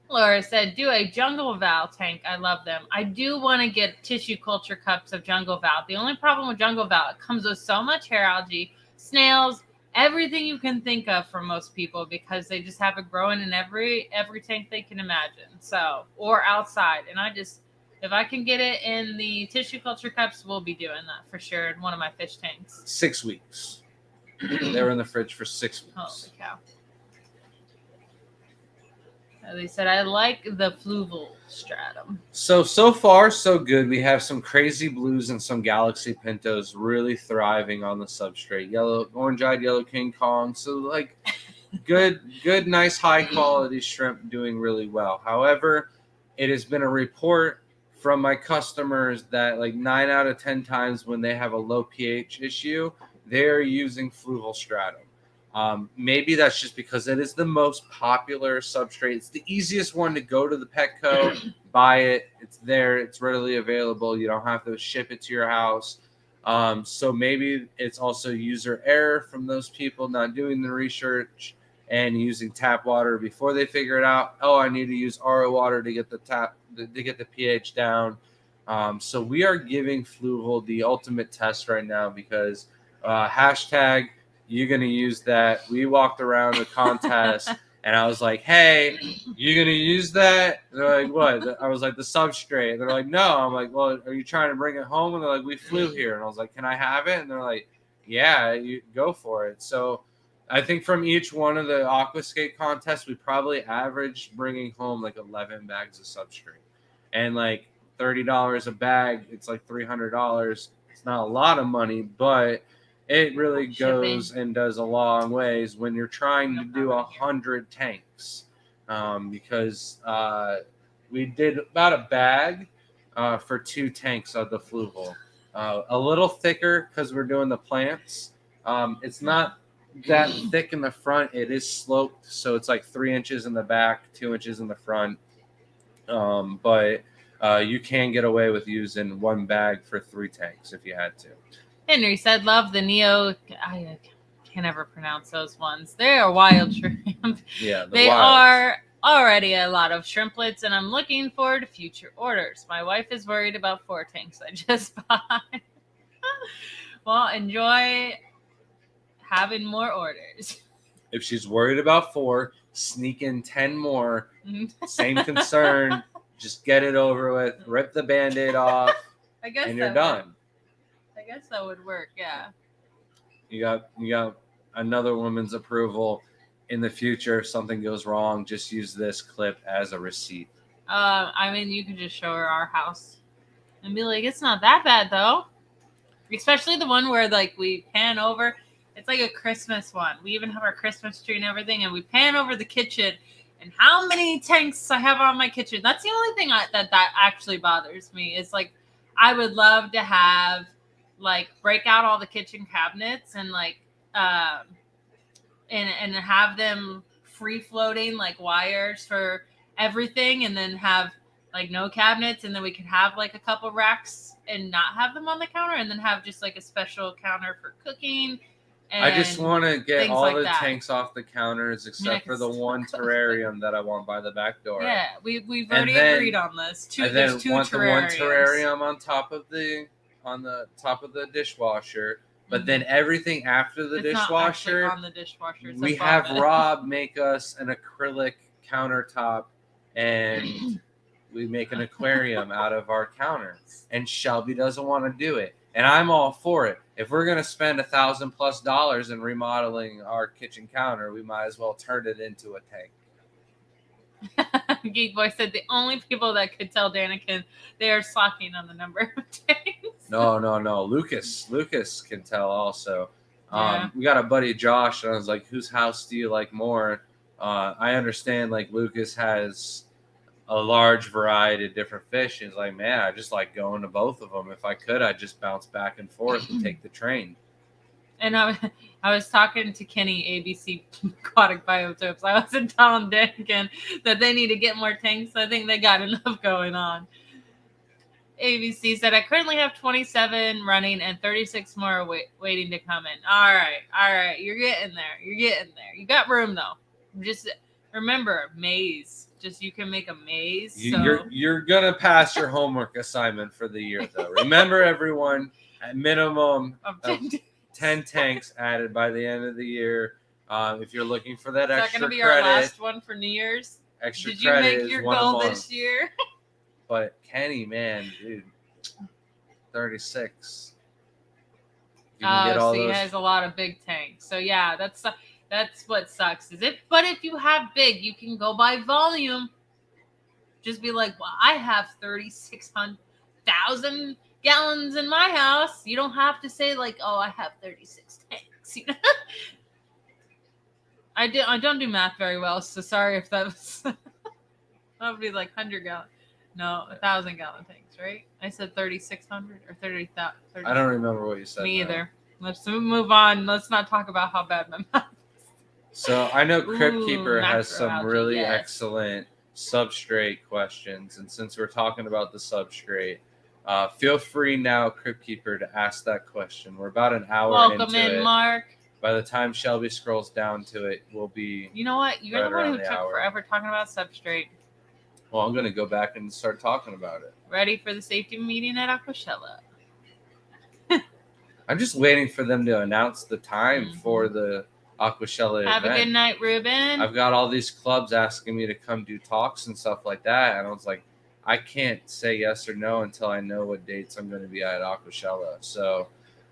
Laura said, do a Jungle Val tank. I love them. I do want to get tissue culture cups of Jungle Val. The only problem with Jungle Val, it comes with so much hair algae, snails, everything you can think of for most people, because they just have it growing in every tank they can imagine. So, or outside. And if I can get it in the tissue culture cups, we'll be doing that for sure in one of my fish tanks. 6 weeks. They were in the fridge for 6 weeks. Holy cow. They said, I like the fluval stratum. So far, so good. We have some crazy blues and some Galaxy Pintos really thriving on the substrate. Orange-eyed yellow King Kong. So, like, good, nice, high-quality shrimp doing really well. However, it has been a report from my customers that, like, 9 out of 10 times when they have a low pH issue, they're using fluval stratum. Maybe that's just because it is the most popular substrate. It's the easiest one to go to the Petco, buy it. It's there. It's readily available. You don't have to ship it to your house. So maybe it's also user error from those people not doing the research and using tap water before they figure it out. Oh, I need to use RO water to get the pH down. So we are giving Fluval the ultimate test right now because hashtag you're going to use that. We walked around the contest and I was like, hey, you going to use that? And they're like, what? I was like, the substrate. They're like, no. I'm like, well, are you trying to bring it home? And they're like, we flew here. And I was like, can I have it? And they're like, yeah, you go for it. So I think from each one of the Aquascape contests, we probably averaged bringing home like 11 bags of substrate. And like $30 a bag, it's like $300. It's not a lot of money, but it really goes and does a long ways when you're trying to do 100 tanks. Because we did about a bag for 2 tanks of the Fluval. A little thicker because we're doing the plants. It's not that thick in the front. It is sloped, so it's like 3 inches in the back, 2 inches in the front. But you can get away with using 1 bag for 3 tanks if you had to. Henry said, love the Neo. I can't ever pronounce those ones. They are wild shrimp. Yeah, They are already a lot of shrimplets, and I'm looking forward to future orders. My wife is worried about 4 tanks I just bought. Well, enjoy having more orders. If she's worried about 4, sneak in 10 more. Same concern. Just get it over with. Rip the Band-Aid off, I guess and you're done. I guess that would work, yeah. You got another woman's approval. In the future, if something goes wrong, just use this clip as a receipt. I mean, you could just show her our house and be like, it's not that bad, though. Especially the one where, like, we pan over. It's like a Christmas one. We even have our Christmas tree and everything, and we pan over the kitchen. And how many tanks I have on my kitchen. That's the only thing that actually bothers me. Is, like, I would love to have, like, break out all the kitchen cabinets and, like, and have them free floating, like, wires for everything, and then have, like, no cabinets, and then we could have, like, a couple racks and not have them on the counter, and then have just, like, a special counter for cooking. And I just want to get all like the that. tanks off the counters except for the one terrarium that I want by the back door. Yeah, we've already then- agreed on this. And then There's 2 want the one terrariums. terrarium on the top of the dishwasher. But then everything after the It's not actually dishwasher, on the dishwasher. It's we above have it. Rob make us an acrylic countertop, and we make an aquarium out of our counter. And Shelby doesn't want to do it, and I'm all for it. If we're gonna spend $1,000+ in remodeling our kitchen counter, we might as well turn it into a tank. Geek Boy said the only people that could tell Danikin they are slacking on the number of tanks. No. Lucas can tell also. Yeah. We got a buddy Josh, and I was like, whose house do you like more? I understand like Lucas has a large variety of different fish. He's like, man, I just like going to both of them. If I could, I'd just bounce back and forth and take the train. And I was talking to Kenny, ABC Aquatic Biotopes. I wasn't telling Danikin that they need to get more tanks. I think they got enough going on. ABC said, I currently have 27 running and 36 more waiting to come in. All right. You're getting there. You got room, though. Just remember, maze. Just you can make a maze. You're going to pass your homework assignment for the year, though. Remember, everyone, at minimum of 10 tanks added by the end of the year. If you're looking for that extra going to be credit, our last one for New Year's? Extra Did you credit make your is one goal a month. this year? But Kenny, man, dude, 36. You can get all he those. has a lot of big tanks. So yeah, that's what sucks. But if you have big, you can go by volume. Just be like, well, I have 36,000 gallons in my house. You don't have to say like, oh, I have 36 tanks. You know? I don't do math very well, so sorry if that was that would be like 100 gallon. No, 1,000 gallon tanks, right? I said 3,600 or 30,000. I don't remember what you said. Me either. Let's move on. Let's not talk about how bad my math is. So I know Crypt Keeper has some macroalgae, really yes. excellent substrate questions, and since we're talking about the substrate, feel free now, Crypt Keeper, to ask that question. We're about an hour Welcome into in, it. Mark. By the time Shelby scrolls down to it, we'll be. You know what? You're Right the one who around the took hour. forever talking about substrate. Well, I'm going to go back and start talking about it. Ready for the safety meeting at Aquashella. I'm just waiting for them to announce the time Mhm. for the Aquashella Have event. a good night, Ruben. I've got all these clubs asking me to come do talks and stuff like that, and I was like, I can't say yes or no until I know what dates I'm going to be at Aquashella. So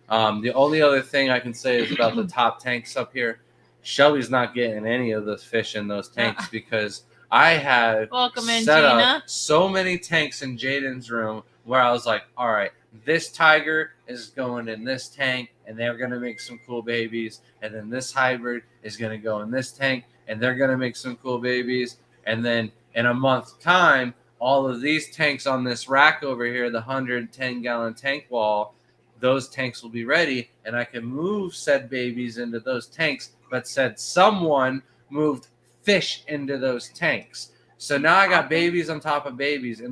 the only other thing I can say is about the top tanks up here. Shelby's not getting any of the fish in those tanks because I had Welcome in, set Gina. up so many tanks in Jaden's room where I was like, all right, this tiger is going in this tank and they're going to make some cool babies. And then this hybrid is going to go in this tank and they're going to make some cool babies. And then in a month's time, all of these tanks on this rack over here, the 110-gallon tank wall, those tanks will be ready. And I can move said babies into those tanks, but said someone moved fish into those tanks. So now I got babies on top of babies, and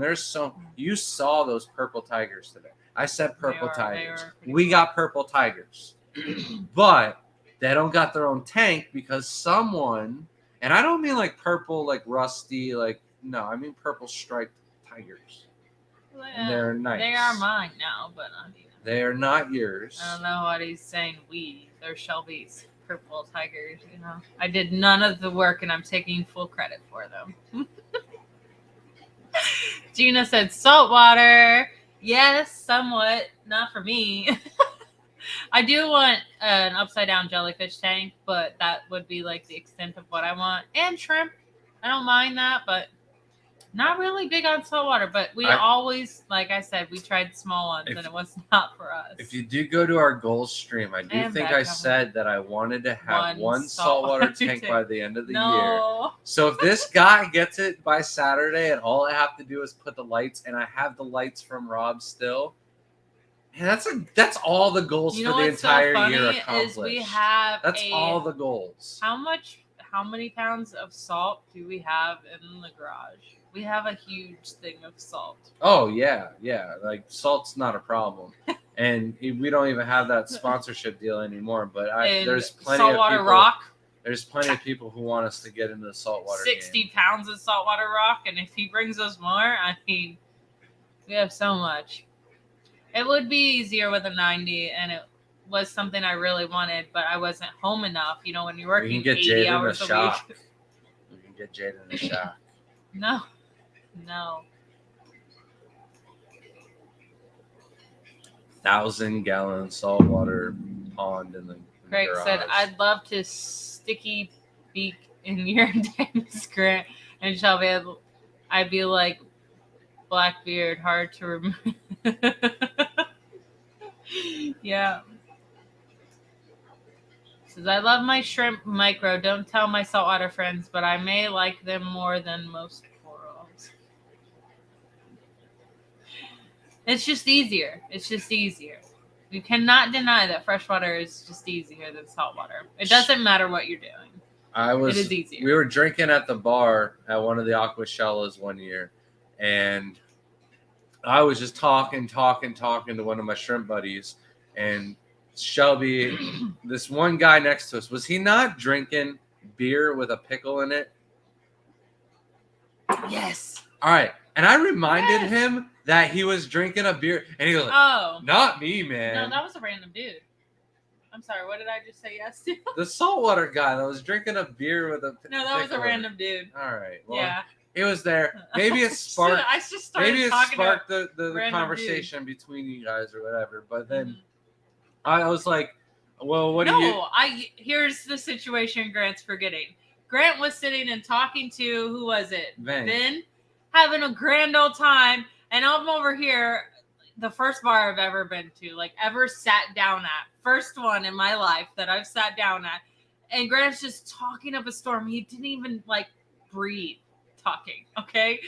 you saw those purple tigers today. I said purple tigers. We got purple tigers. But they don't got their own tank because someone, and I don't mean like purple, like rusty, like, no, I mean purple striped tigers. And they're nice. They are mine now, but I mean, they are not yours. I don't know what he's saying. They're Shelby's purple tigers, you know. I did none of the work and I'm taking full credit for them. Gina said saltwater. Yes, somewhat. Not for me. I do want an upside down jellyfish tank, but that would be like the extent of what I want. And shrimp. I don't mind that, but not really big on saltwater. But we always, like I said, we tried small ones and it was not for us. If you do go to our goals stream, I do And think back I up. said that I wanted to have one saltwater saltwater tank tank. by the end of the year. No. So if this guy gets it by Saturday and all I have to do is put the lights, and I have the lights from Rob still, and that's all the goals You know for the what's entire so year funny accomplished. is we have That's all the goals. How many pounds of salt do we have in the garage? We have a huge thing of salt. Oh yeah. Like salt's not a problem, and we don't even have that sponsorship deal anymore. But And there's plenty saltwater of people. rock. There's plenty of people who want us to get into the saltwater 60 game. pounds of saltwater rock, and if he brings us more, I mean, we have so much. It would be easier with a 90, and it was something I really wanted, but I wasn't home enough. You know, when you're We working can get 80 Jade in the hours a shop. week. We can get Jade in the shop. No. 1,000-gallon saltwater pond in the Craig garage. said, I'd love to sticky beak in your tanks, Grant. And I'd be like, Blackbeard, hard to remember. Yeah. Says, I love my shrimp micro. Don't tell my saltwater friends, but I may like them more than most corals. It's just easier. You cannot deny that freshwater is just easier than saltwater. It doesn't matter what you're doing. It is easier. We were drinking at the bar at one of the Aquashellas one year, and I was just talking to one of my shrimp buddies, and Shelby, this one guy next to us, was he not drinking beer with a pickle in it? Yes. All right. And I reminded him that he was drinking a beer, and he was like, Oh. not me, man. No, that was a random dude. I'm sorry, what did I just say yes to? The saltwater guy that was drinking a beer with a No, that was a pickle. random dude. All right. Well, Yeah. it was there. Maybe it sparked. I just started talking sparked to the random conversation between you guys or whatever. But then Mhm. I was like, well, what do you... No, here's the situation Grant's forgetting. Grant was sitting and talking to, who was it? Vin. Having a grand old time. And I'm over here, the first bar I've ever been to, like ever sat down at. First one in my life that I've sat down at. And Grant's just talking up a storm. He didn't even like breathe talking, okay?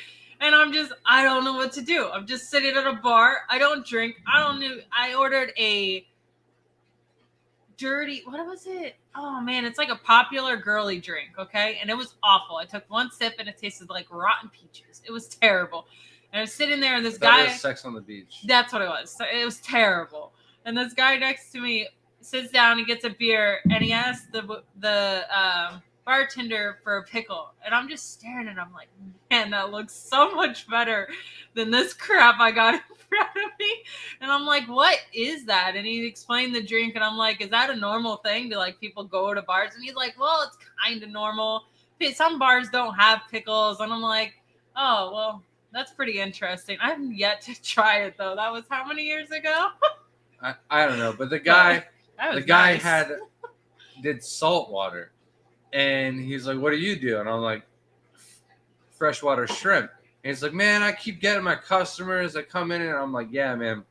And I don't know what to do. I'm just sitting at a bar. I don't drink. I ordered a dirty, what was it? Oh man, it's like a popular girly drink, okay? And it was awful. I took one sip and it tasted like rotten peaches. It was terrible. And I was sitting there and this guy... was Sex on the Beach. That's what it was. So it was terrible. And this guy next to me sits down, he gets a beer, and he asks the bartender for a pickle. And I'm just staring at him like, man, that looks so much better than this crap I got in front of me. And I'm like, what is that? And he explained the drink, and I'm like, is that a normal thing to like people go to bars? And he's like, well, it's kind of normal. Some bars don't have pickles. And I'm like, oh, well, that's pretty interesting. I haven't yet to try it though. That was how many years ago? I don't know, but the guy nice. did saltwater, and he's like, what do you do? And I'm like, freshwater shrimp. And he's like, man, I keep getting my customers that come in, and I'm like, yeah, man,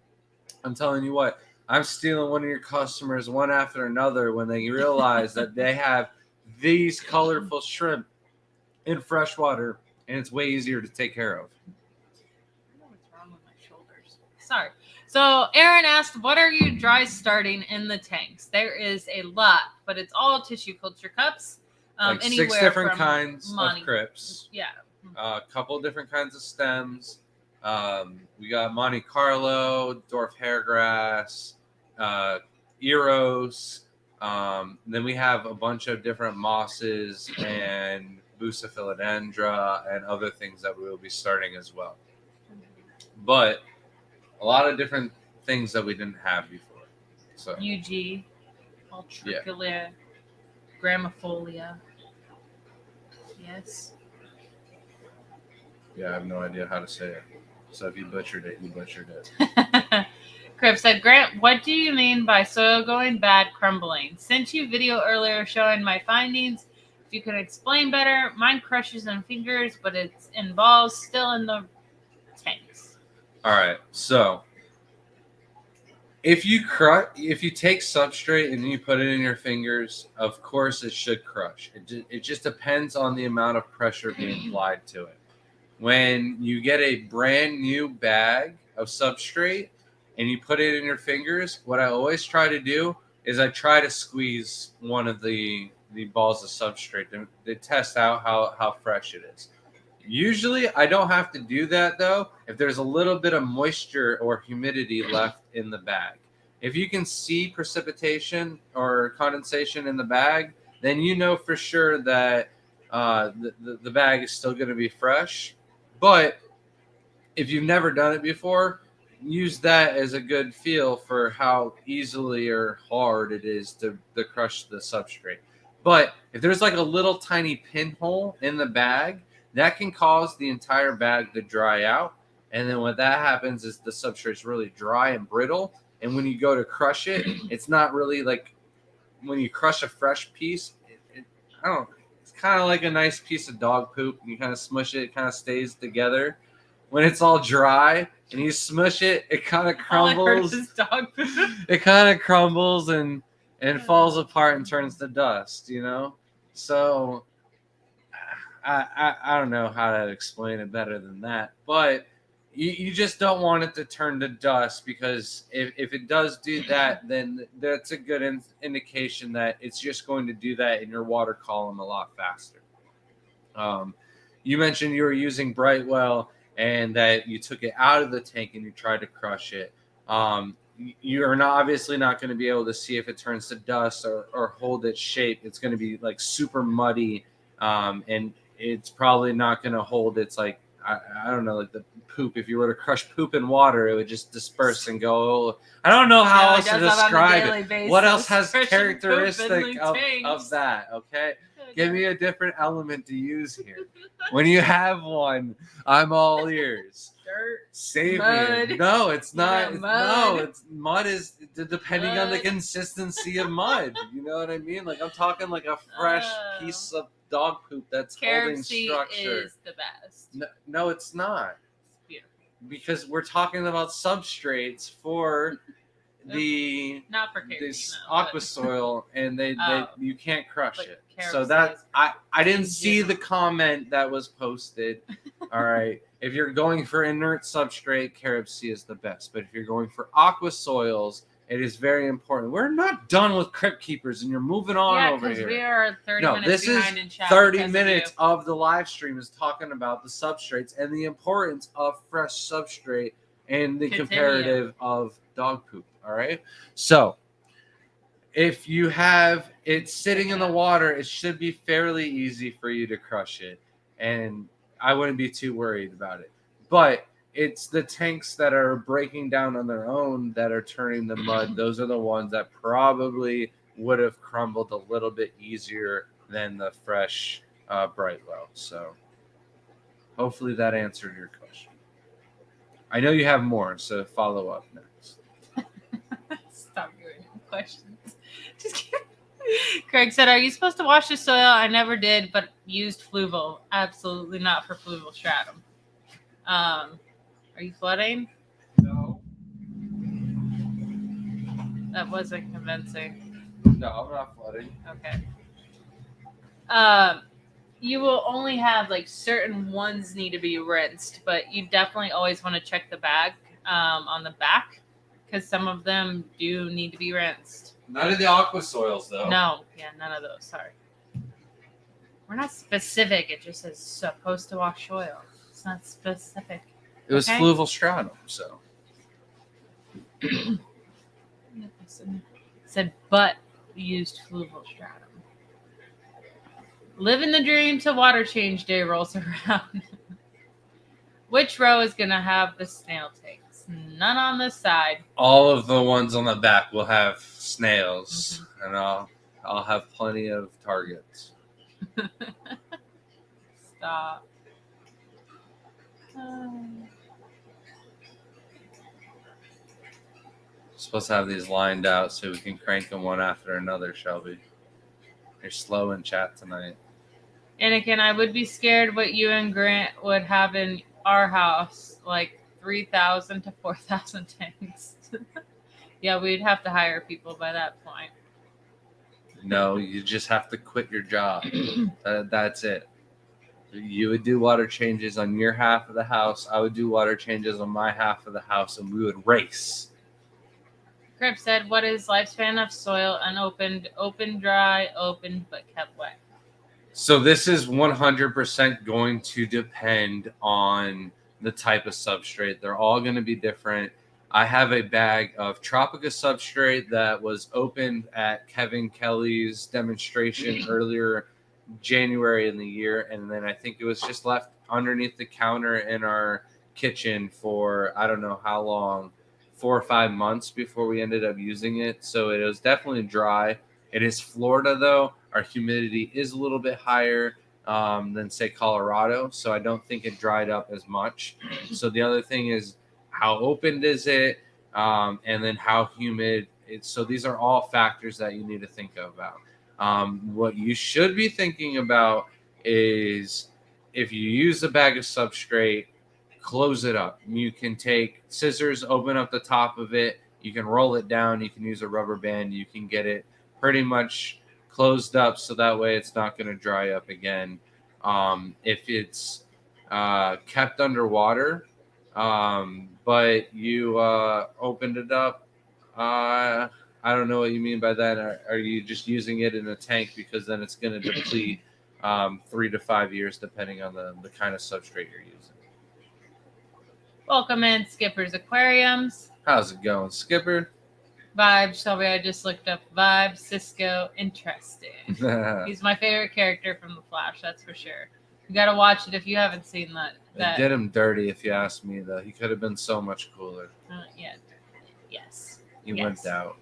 I'm telling you what, I'm stealing one of your customers one after another when they realize that they have these colorful shrimp in freshwater, and it's way easier to take care of. I don't know what's wrong with my shoulders. Sorry. So Aaron asked, what are you dry starting in the tanks? There is a lot, but it's all tissue culture cups. Like Anywhere 6 different from kinds Monty. of crypts. Yeah. A couple different kinds of stems. We got Monte Carlo, dwarf hairgrass, Eros. Then we have a bunch of different mosses and Busa philodendra and other things that we will be starting as well. But a lot of different things that we didn't have before. So UG, Ultricular, Gramifolia. Yes. yeah, I have no idea how to say it. So if you butchered it, you butchered it. Crib said, Grant, what do you mean by soil going bad crumbling? Sent you video earlier showing my findings. If you could explain better, mine crushes in fingers, but it's in balls still in the tanks. All right, so if you take substrate and you put it in your fingers, of course it should crush. It just depends on the amount of pressure being applied to it. When you get a brand new bag of substrate and you put it in your fingers, what I always try to do is I try to squeeze one of the balls of substrate to test out how fresh it is. Usually I don't have to do that though if there's a little bit of moisture or humidity left in the bag. If you can see precipitation or condensation in the bag, then you know for sure that the bag is still going to be fresh. But if you've never done it before, use that as a good feel for how easily or hard it is to crush the substrate. But if there's like a little tiny pinhole in the bag, that can cause the entire bag to dry out. And then what that happens is the substrate's really dry and brittle. And when you go to crush it, it's not really like when you crush a fresh piece, it's kind of like a nice piece of dog poop. You kind of smush it, it kind of stays together. When it's all dry and you smush it, it kind of All I heard crumbles. is dog poop. It kind of crumbles and falls apart and turns to dust, So I don't know how to explain it better than that, but you just don't want it to turn to dust, because if it does do that, then that's a good indication that it's just going to do that in your water column a lot faster. You mentioned you were using Brightwell and that you took it out of the tank and you tried to crush it. You're obviously not going to be able to see if it turns to dust or hold its shape. It's going to be like super muddy, and it's probably not going to hold its I don't know, like the poop. If you were to crush poop in water, it would just disperse and go. I don't know how else to describe it. What else has characteristic of that? Okay, give me a different element to use here. When you have one, I'm all ears. Dirt. Save Mud. me. No, it's not. Yeah, It's mud is depending on the Mud. consistency of mud. You know what I mean? Like, I'm talking like a fresh piece of dog poop that's Carob holding seed structure. is the best. No, it's not. It's beautiful. Because we're talking about substrates for the Not for carrot this seed, aqua soil, and they Oh. you can't crush But it. carob So seed that is I didn't in see the general. comment that was posted. All right, if you're going for inert substrate, carob seed is the best. But if you're going for aqua soils, it is very important. We're not done with Crypt Keepers, and you're moving on Yeah, over because here. we are 30 No, minutes this is behind in chat. 30 because of minutes you. of the live stream is talking about the substrates and the importance of fresh substrate and the Continue. comparative of dog poop. All right. So if you have it sitting in the water, it should be fairly easy for you to crush it. And I wouldn't be too worried about it. But it's the tanks that are breaking down on their own that are turning the mud. Those are the ones that probably would have crumbled a little bit easier than the fresh Brightwell. So hopefully that answered your question. I know you have more, so follow up next. Stop giving him questions. Just kidding. Craig said, "Are you supposed to wash the soil? I never did, but used Fluval. Absolutely not for Fluval stratum. Are you flooding? No. That wasn't convincing. No, I'm not flooding. Okay. You will only have like certain ones need to be rinsed, but you definitely always want to check the bag on the back, because some of them do need to be rinsed. None of the aqua soils, though. No, yeah, none of those. Sorry. We're not specific. It just says supposed to wash soil. It's not specific. It was Okay. Fluval stratum, so. It said, but used Fluval stratum. Living the dream till water change day rolls around. Which row is going to have the snail tanks? None on this side. All of the ones on the back will have snails, and I'll have plenty of targets. Stop. Supposed to have these lined out so we can crank them one after another, Shelby. You're slow in chat tonight. Anakin, I would be scared what you and Grant would have in our house, like 3,000 to 4,000 tanks. Yeah, we'd have to hire people by that point. No, you just have to quit your job. That's it. You would do water changes on your half of the house. I would do water changes on my half of the house, and we would race. Crip said, what is lifespan of soil unopened, open, dry, open, but kept wet? So this is 100% going to depend on the type of substrate. They're all going to be different. I have a bag of Tropica substrate that was opened at Kevin Kelly's demonstration earlier January in the year, and then I think it was just left underneath the counter in our kitchen for I don't know how long, 4 or 5 months before we ended up using it. So it was definitely dry. It is Florida though. Our humidity is a little bit higher than say Colorado, so I don't think it dried up as much. So the other thing is how opened is it, and then how humid. So these are all factors that you need to think about. What you should be thinking about is if you use a bag of substrate, close it up. You can take scissors, open up the top of it. You can roll it down. You can use a rubber band. You can get it pretty much closed up so that way it's not going to dry up again. If it's kept underwater, but you opened it up, I don't know what you mean by that. Are you just using it in a tank because then it's going to deplete 3 to 5 years depending on the kind of substrate you're using. Welcome in, Skipper's Aquariums. How's it going, Skipper? Vibes, Shelby, I just looked up Vibes, Cisco, interesting. He's my favorite character from The Flash, that's for sure. You gotta watch it if you haven't seen that. It did him dirty, if you ask me, though. He could have been so much cooler. Yeah. Yes. He went out.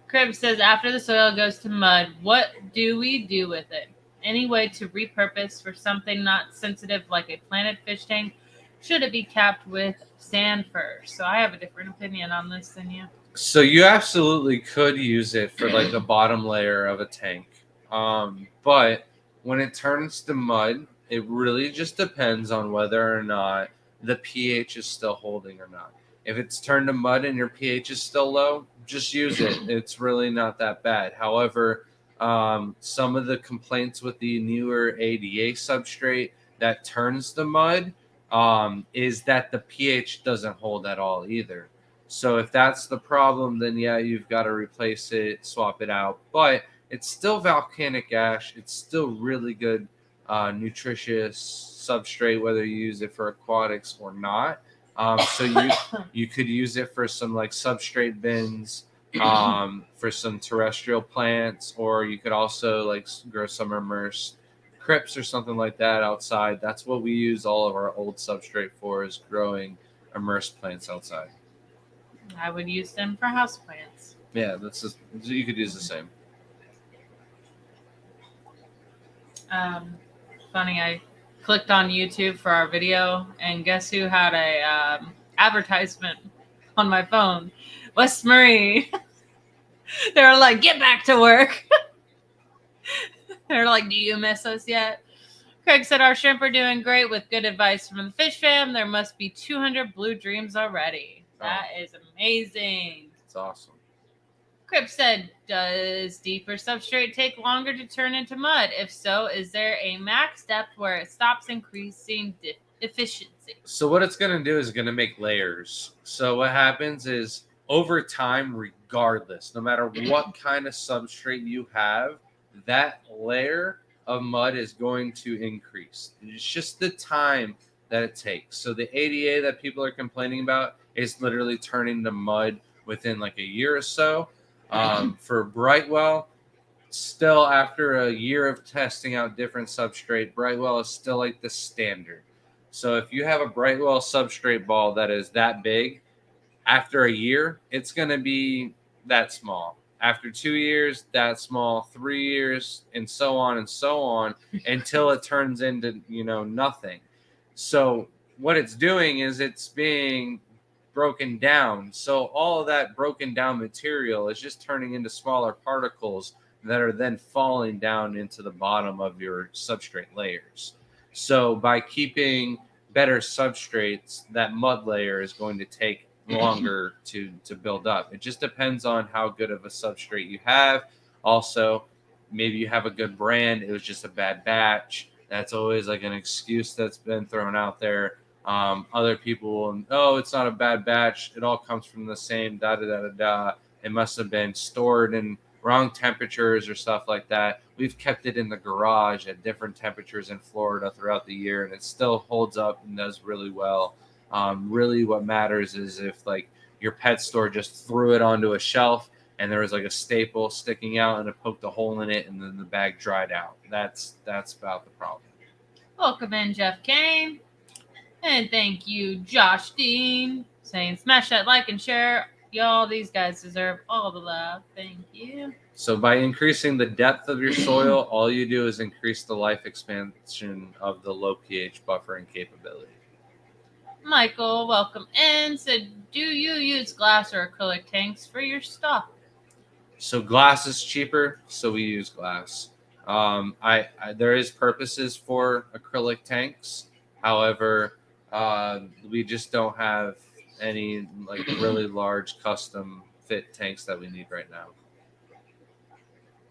Crib says, after the soil goes to mud, what do we do with it? Any way to repurpose for something not sensitive like a planted fish tank? Should it be capped with sand first? So I have a different opinion on this than you. So you absolutely could use it for like the bottom layer of a tank. But when it turns to mud, it really just depends on whether or not the pH is still holding or not. If it's turned to mud and your pH is still low, just use it. It's really not that bad. However, some of the complaints with the newer ADA substrate that turns to mud is that the pH doesn't hold at all either. So if that's the problem, then yeah, you've got to replace it, swap it out. But it's still volcanic ash. It's still really good, nutritious substrate, whether you use it for aquatics or not. So you could use it for some like substrate bins, for some terrestrial plants, or you could also like grow some immersed crypts or something like that outside. That's what we use all of our old substrate for, is growing immersed plants outside. I would use them for houseplants. Yeah, that's just, you could use the same. Funny, I clicked on YouTube for our video, and guess who had a advertisement on my phone? West Marie. They were like, get back to work. They're like, do you miss us yet? Craig said, our shrimp are doing great with good advice from the fish fam. There must be 200 blue dreams already. That is amazing. It's awesome. Crip said, does deeper substrate take longer to turn into mud? If so, is there a max depth where it stops increasing efficiency? So what it's going to do is going to make layers. So what happens is over time, regardless, no matter what kind of substrate you have, that layer of mud is going to increase. It's just the time that it takes. So the ADA that people are complaining about is literally turning to mud within like a year or so. For Brightwell, still after a year of testing out different substrate, Brightwell is still like the standard. So if you have a Brightwell substrate ball that is that big, after a year, it's going to be that small. After 2 years, that small, 3 years, and so on until it turns into, nothing. So what it's doing is it's being broken down. So all of that broken down material is just turning into smaller particles that are then falling down into the bottom of your substrate layers. So by keeping better substrates, that mud layer is going to take longer to build up. It just depends on how good of a substrate you have. Also, maybe you have a good brand, it was just a bad batch. That's always like an excuse that's been thrown out there. Other people will, it's not a bad batch, it all comes from the same it must have been stored in wrong temperatures or stuff like that. We've kept it in the garage at different temperatures in Florida throughout the year, and it still holds up and does really well. Really what matters is if like your pet store just threw it onto a shelf and there was like a staple sticking out and it poked a hole in it and then the bag dried out. That's about the problem. Welcome in, Jeff Kane. And thank you, Josh Dean, saying smash that like and share. Y'all, these guys deserve all the love. Thank you. So by increasing the depth of your soil, all you do is increase the life expansion of the low pH buffering capability. Michael, welcome in, said, do you use glass or acrylic tanks for your stock? So glass is cheaper, so we use glass. There is purposes for acrylic tanks. However, we just don't have any like really large custom fit tanks that we need right now.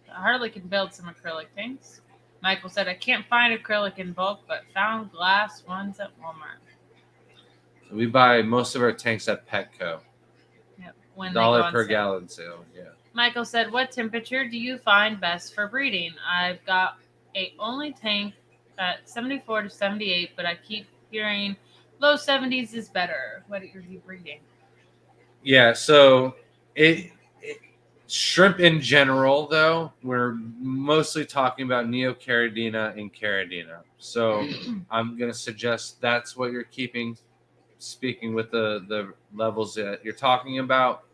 Harley can build some acrylic tanks. Michael said, I can't find acrylic in bulk, but found glass ones at Walmart. So we buy most of our tanks at Petco. Yep. When they go $1 on per sale. gallon sale. Yeah. Michael said, what temperature do you find best for breeding? I've got a only tank at 74 to 78, but I keep hearing low 70s is better. What are you breeding? Yeah, so shrimp in general, though, we're mostly talking about Neocaridina and Caridina. So I'm going to suggest that's what you're keeping, speaking with the levels that you're talking about.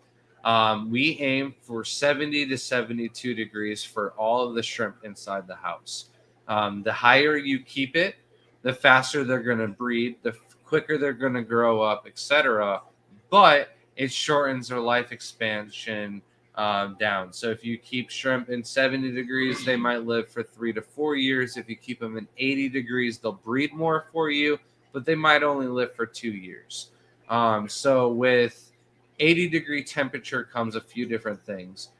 We aim for 70 to 72 degrees for all of the shrimp inside the house. The higher you keep it, the faster they're going to breed, the quicker they're going to grow up, etc. But it shortens their life expansion down. So if you keep shrimp in 70 degrees, they might live for 3 to 4 years. If you keep them in 80 degrees, they'll breed more for you, but they might only live for 2 years. So with 80-degree temperature comes a few different things.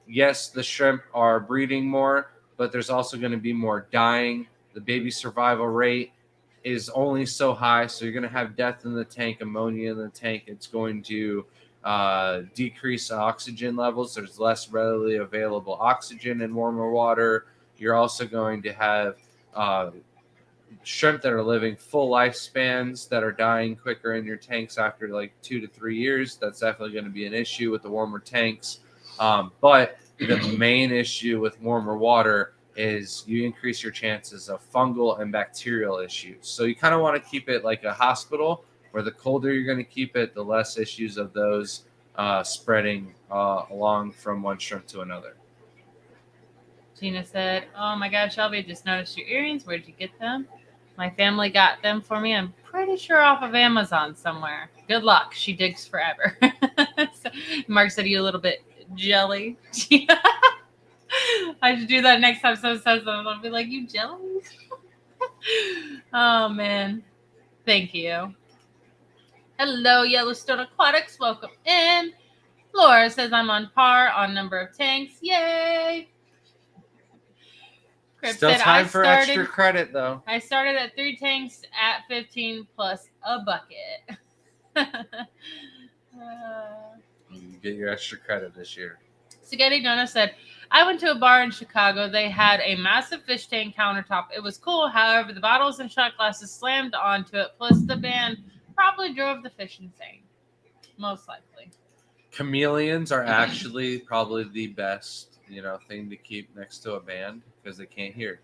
Yes, the shrimp are breeding more, but there's also going to be more dying. The baby survival rate is only so high, so you're going to have death in the tank, ammonia in the tank. It's going to decrease oxygen levels. There's less readily available oxygen in warmer water. You're also going to have shrimp that are living full lifespans that are dying quicker in your tanks after like 2 to 3 years. That's definitely going to be an issue with the warmer tanks. But the main issue with warmer water is you increase your chances of fungal and bacterial issues. So you kind of want to keep it like a hospital, where the colder you're going to keep it, the less issues of those spreading along from one shrimp to another. Gina said, oh my God, Shelby, just noticed your earrings. Where'd you get them? My family got them for me. I'm pretty sure off of Amazon somewhere. Good luck. She digs forever. So, Mark said, you a little bit jelly. I should do that next time someone says something. I'll be like, you jelly? Oh, man. Thank you. Hello, Yellowstone Aquatics. Welcome in. Laura says, I'm on par on number of tanks. Yay. Crip Still said, time for extra credit, though. I started at 3 tanks at 15 plus a bucket. You get your extra credit this year. Spaghetti Nona said, I went to a bar in Chicago. They had a massive fish tank countertop. It was cool. However, the bottles and shot glasses slammed onto it. Plus, the band probably drove the fish insane. Most likely. Chameleons are actually probably the best, thing to keep next to a band because they can't hear.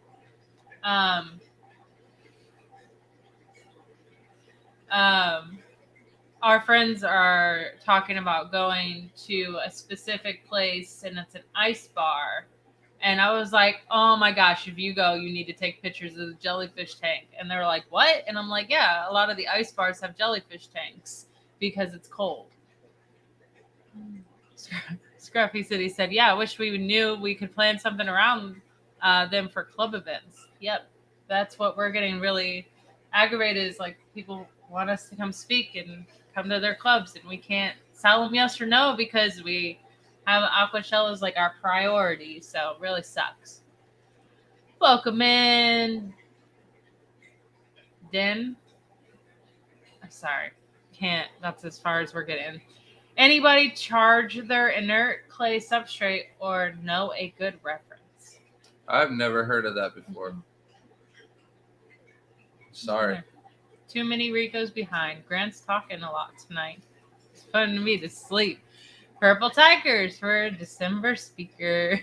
Our friends are talking about going to a specific place, and it's an ice bar. And I was like, oh my gosh, if you go, you need to take pictures of the jellyfish tank. And they're like, what? And I'm like, yeah, a lot of the ice bars have jellyfish tanks because it's cold. Scruffy City said, yeah, I wish we knew we could plan something around them for club events. Yep. That's what we're getting really aggravated is like people want us to come speak and come to their clubs, and we can't tell them yes or no because we have Aquashell as like our priority. So it really sucks. Welcome in. Den. I'm sorry. Can't. That's as far as we're getting. Anybody charge their inert clay substrate or know a good reference? I've never heard of that before. Sorry. Too many Ricos behind. Grant's talking a lot tonight. It's putting me to sleep. Purple Tigers for December speaker.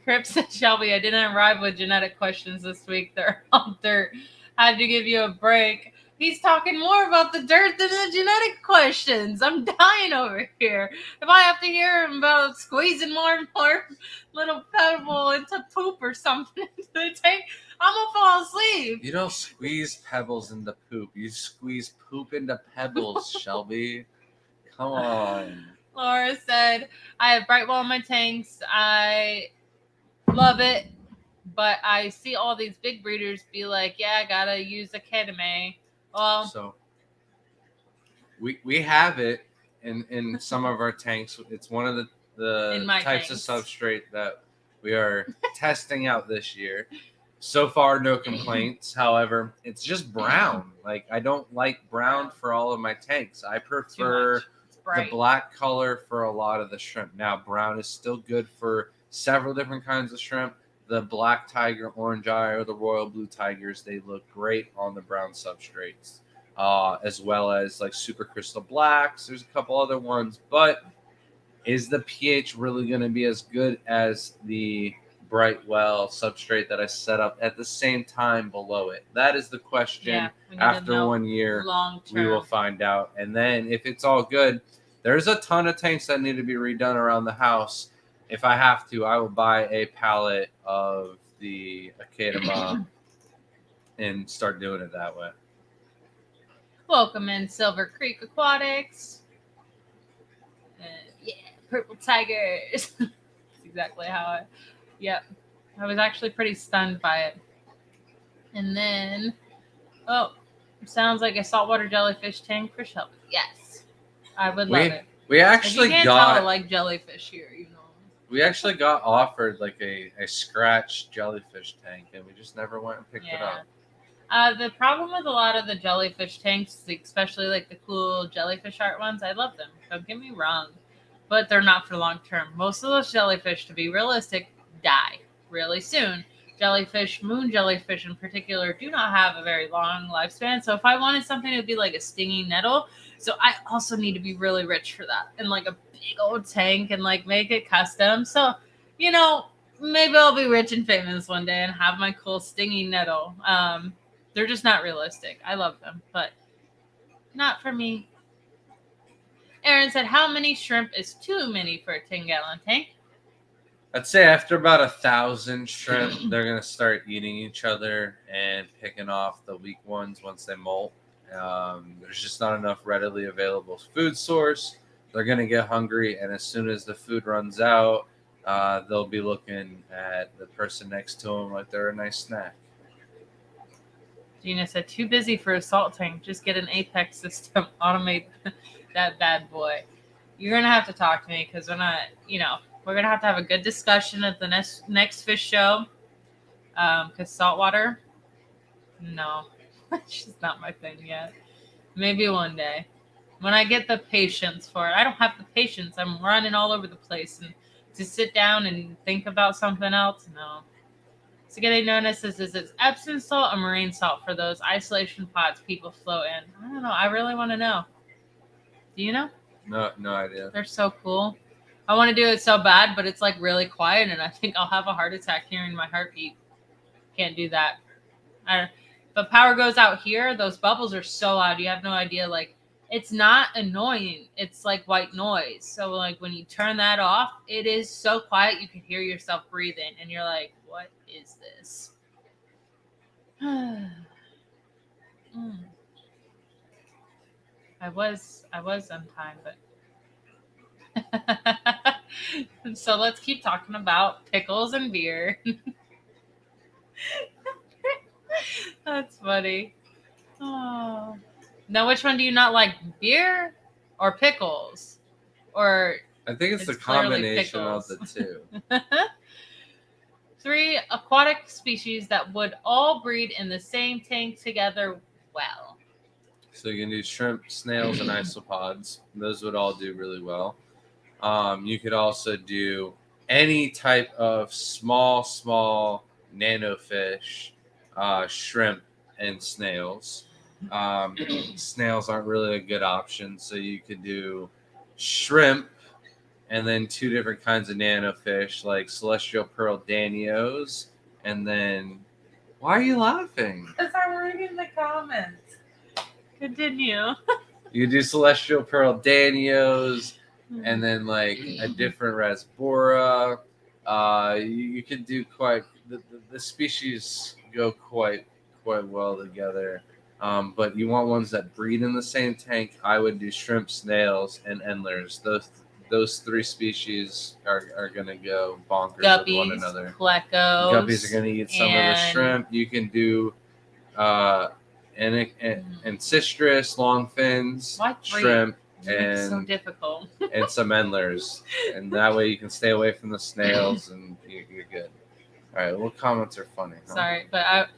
Crip said, Shelby, I didn't arrive with genetic questions this week. They're all dirt. Had to give you a break. He's talking more about the dirt than the genetic questions. I'm dying over here. If I have to hear him about squeezing more and more little pebble into poop or something into the tank, I'm going to fall asleep. You don't squeeze pebbles into poop. You squeeze poop into pebbles, Shelby. Come on. Laura said, I have Brightwell in my tanks. I love it. But I see all these big breeders be like, yeah, I gotta use Academy. Well, So we have it in some of our tanks. It's one of the In my types tanks. of substrate that we are testing out this year. So far, no complaints. However, it's just brown. Like, I don't like brown for all of my tanks. I too prefer much. It's bright. the black color for a lot of the shrimp. Now, brown is still good for several different kinds of shrimp. The black tiger, orange eye, or the royal blue tigers, they look great on the brown substrates, as well as like super crystal blacks. There's a couple other ones, but is the pH really going to be as good as the Brightwell substrate that I set up at the same time below it? That is the question. Yeah, we need to After know 1 year, long term. we will find out. And then if it's all good, there's a ton of tanks that need to be redone around the house. If I have to, I will buy a pallet of the Academa and start doing it that way. Welcome in Silver Creek Aquatics. Yeah, purple tigers. That's exactly how yep. I was actually pretty stunned by it. And then, sounds like a saltwater jellyfish tank for Shelby. Yes, I would love it. We actually If you can't got tell, I like jellyfish here, you know. we actually got offered like a scratch jellyfish tank, and we just never went and picked it up. The problem with a lot of the jellyfish tanks, especially like the cool jellyfish art ones, I love them. Don't get me wrong, but they're not for long term. Most of those jellyfish, to be realistic, die really soon. Jellyfish, moon jellyfish in particular, do not have a very long lifespan. So if I wanted something to be like a stinging nettle, so I also need to be really rich for that, and like a big old tank, and like make it custom. So, you know, maybe I'll be rich and famous one day and have my cool stinging nettle. They're just not realistic. I love them, but not for me. Aaron said, how many shrimp is too many for a 10-gallon tank? I'd say after about 1,000 shrimp, they're gonna start eating each other and picking off the weak ones once they molt. There's just not enough readily available food source. They're gonna get hungry, and as soon as the food runs out, they'll be looking at the person next to them like they're a nice snack. Gina said, too busy for a salt tank. Just get an Apex system. Automate that bad boy. You're going to have to talk to me because we're not, we're going to have a good discussion at the next fish show. Because saltwater, no, it's just not my thing yet. Maybe one day. When I get the patience for it. I don't have the patience. I'm running all over the place. And to sit down and think about something else, no. So getting noticed is it Epsom salt or marine salt for those isolation pods people float in? I don't know. I really want to know. Do you know? No idea. They're so cool. I want to do it so bad, but it's like really quiet, and I think I'll have a heart attack hearing my heartbeat. Can't do that. But power goes out here. Those bubbles are so loud. You have no idea. Like, it's not annoying. It's like white noise. So like when you turn that off, it is so quiet you can hear yourself breathing, and you're like, what is this? I was on time, but so let's keep talking about pickles and beer. That's funny. Oh. Now, which one do you not like, beer or pickles? Or I think it's the clearly combination of pickles. the two. 3 aquatic species that would all breed in the same tank together well. So you can do shrimp, snails, and isopods. Those would all do really well. You could also do any type of small nanofish, shrimp, and snails. Snails aren't really a good option, so you could do shrimp and then 2 different kinds of nanofish like celestial pearl danios, and then why are you laughing? Because I'm reading the comments. Continue. You do celestial pearl danios, and then like a different rasbora. You could do quite the species go quite well together. But you want ones that breed in the same tank. I would do shrimp, snails, and endlers. Those three species are gonna go bonkers with one Guppies, another. plecos. Guppies are gonna eat some of the and- shrimp. You can do and citrus, long fins, Why three? shrimp, It's so and difficult. and some endlers, and that way you can stay away from the snails, and you're good. All right, what comments are funny? Huh? Sorry, but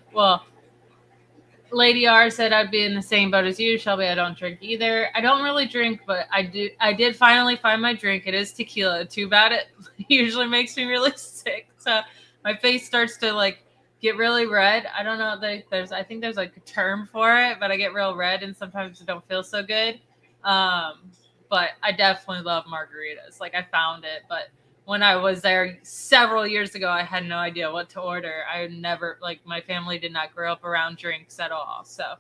Lady R said I'd be in the same boat as you, Shelby. I don't drink either. I don't really drink, but I did finally find my drink. It is tequila. Too bad it usually makes me really sick. So my face starts to like get really red. I don't know. I think there's like a term for it, but I get real red and sometimes it don't feel so good. But I definitely love margaritas. Like I found it, but when I was there several years ago, I had no idea what to order. I never, like, my family did not grow up around drinks at all. So,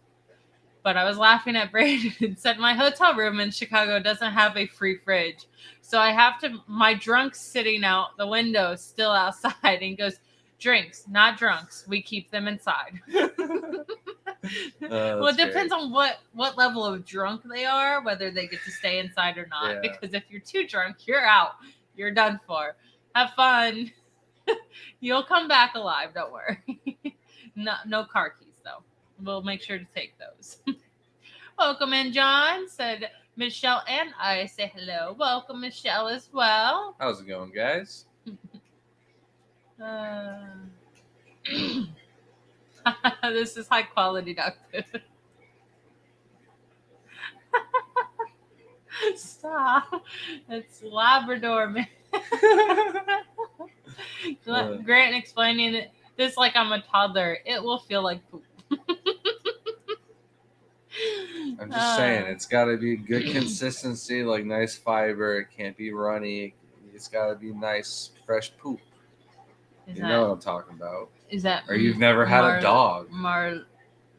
but I was laughing at Brandon and said my hotel room in Chicago doesn't have a free fridge. So I have to, my drunk's sitting out the window, still outside, and he goes, drinks, not drunks. We keep them inside. Well, it depends on what level of drunk they are, whether they get to stay inside or not. Yeah. Because if you're too drunk, you're out. You're done for. Have fun. You'll come back alive. Don't worry. No car keys, though. We'll make sure to take those. Welcome in, John. Said Michelle and I say hello. Welcome, Michelle, as well. How's it going, guys? This is high quality dog food. Stop. It's Labrador, man. Grant explaining this like I'm a toddler. It will feel like poop. I'm just saying, it's got to be good consistency, like nice fiber. It can't be runny. It's got to be nice, fresh poop. You know what I'm talking about. Is that? Or you've never had a dog.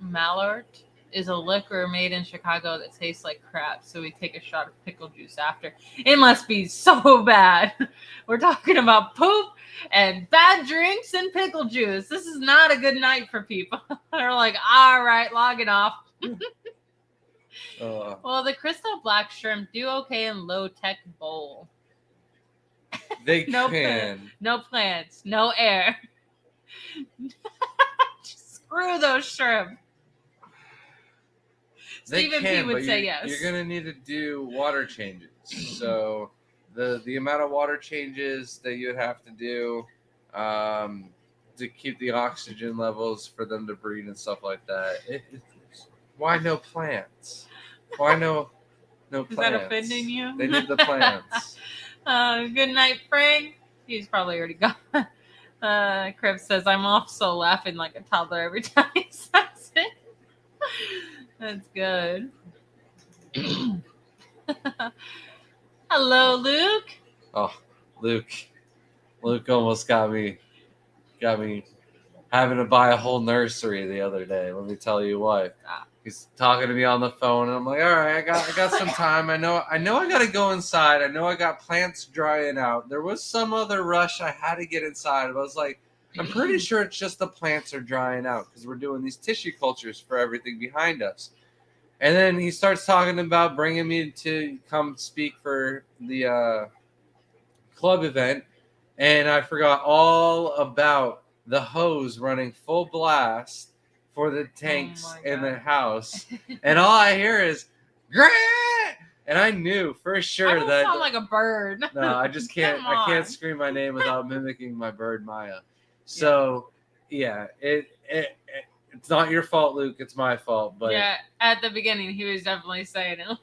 Malort is a liquor made in Chicago that tastes like crap. So we take a shot of pickle juice after. It must be so bad. We're talking about poop and bad drinks and pickle juice. This is not a good night for people. They're like, all right, logging off. Well, the Crystal Black shrimp do okay in low-tech bowl. They No can. No plants, no air. Screw those shrimp. They Stephen can, P would but say you're, yes. You're gonna need to do water changes. So the amount of water changes that you would have to do to keep the oxygen levels for them to breed and stuff like that. Why no plants? Why no plants? Is that offending you? They need the plants. Good night, Frank. He's probably already gone. Crib says, I'm also laughing like a toddler every time he says it. That's good. Hello, Luke. Oh, Luke almost got me having to buy a whole nursery the other day. Let me tell you what. He's talking to me on the phone, and I'm like, all right, I got some time. I know I got to go inside. I know I got plants drying out. There was some other rush I had to get inside. I was like, I'm pretty sure it's just the plants are drying out because we're doing these tissue cultures for everything behind us. And then he starts talking about bringing me to come speak for the club event, and I forgot all about the hose running full blast for the tanks in the house, and all I hear is Grant, and I knew for sure that sound like a bird. No, I just can't. I can't scream my name without mimicking my bird Maya. So yeah, it's not your fault, Luke. It's my fault. But yeah, at the beginning he was definitely saying it.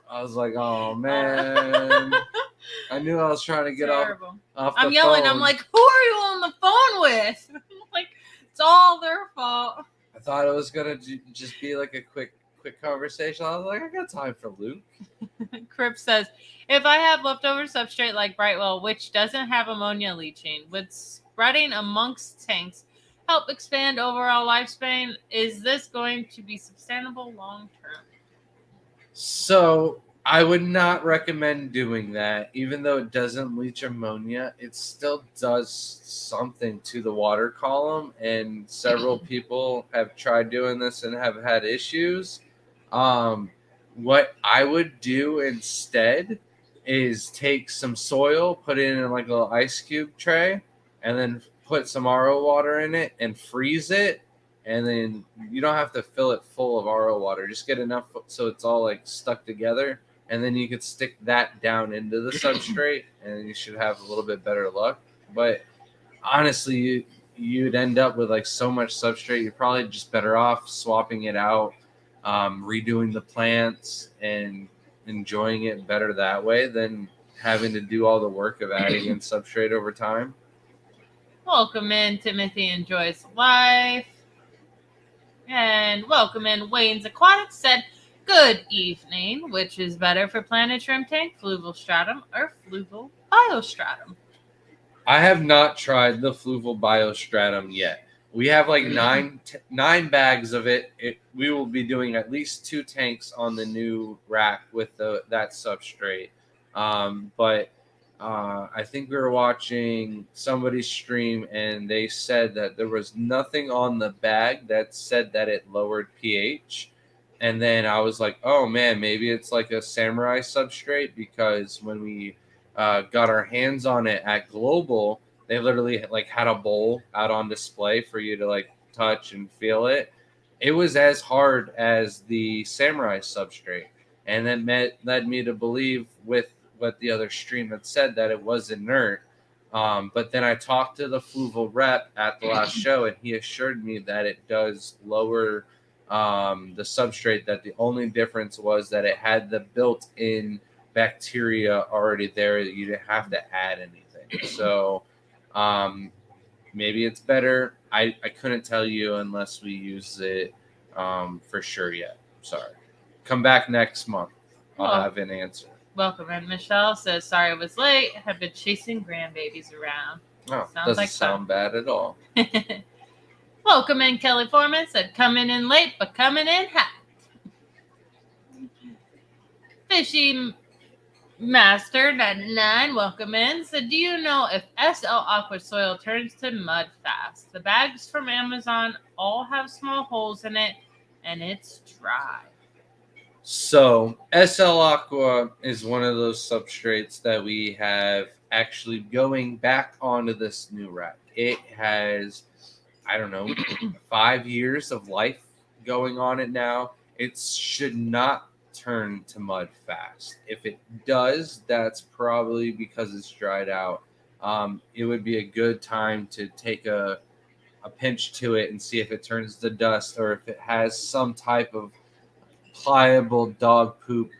I was like, oh man. I knew I was trying to get off the I'm yelling. phone. I'm like, who are you on the phone with? Like, it's all their fault. I thought it was gonna just be like a quick conversation. I was like, I got time for Luke. Crip says, if I have leftover substrate like Brightwell, which doesn't have ammonia leaching, would spreading amongst tanks help expand overall lifespan? Is this going to be sustainable long term? So I would not recommend doing that. Even though it doesn't leach ammonia, it still does something to the water column. And several people have tried doing this and have had issues. What I would do instead is take some soil, put it in like a little ice cube tray, and then put some RO water in it and freeze it. And then you don't have to fill it full of RO water. Just get enough so it's all like stuck together. And then you could stick that down into the substrate, and you should have a little bit better luck. But honestly, you'd end up with like so much substrate. You're probably just better off swapping it out, redoing the plants, and enjoying it better that way than having to do all the work of adding in substrate over time. Welcome in, Timothy Enjoys Life. And welcome in, Wayne's Aquatics said, good evening. Which is better for Planet Shrimp Tank, fluval stratum or fluval biostratum? I have not tried the fluval biostratum yet. We have like nine bags of it. We will be doing at least 2 tanks on the new rack with that substrate. But I think we were watching somebody's stream, and they said that there was nothing on the bag that said that it lowered pH. And then I was like, oh man, maybe it's like a samurai substrate, because when we got our hands on it at Global, they literally like had a bowl out on display for you to like touch and feel it. It was as hard as the samurai substrate, and that led me to believe with what the other stream had said, that it was inert. But then I talked to the fluval rep at the last show, and he assured me that it does lower the substrate, that the only difference was that it had the built-in bacteria already there, that you didn't have to add anything. So maybe it's better. I couldn't tell you unless we use it for sure yet. Sorry. Come back next month. I'll have an answer. Welcome in. Michelle says, sorry I was late. Have been chasing grandbabies around. Oh, Sounds doesn't like sound bad at all. Welcome in. Kelly Foreman said, coming in late, but coming in hot. Fishy Master 99, welcome in. So, do you know if SL Aqua soil turns to mud fast? The bags from Amazon all have small holes in it, and it's dry. So, SL Aqua is one of those substrates that we have actually going back onto this new rack. It has, I don't know, 5 years of life going on it now. It should not turn to mud fast. If it does, that's probably because it's dried out. It would be a good time to take a pinch to it and see if it turns to dust, or if it has some type of pliable dog poop,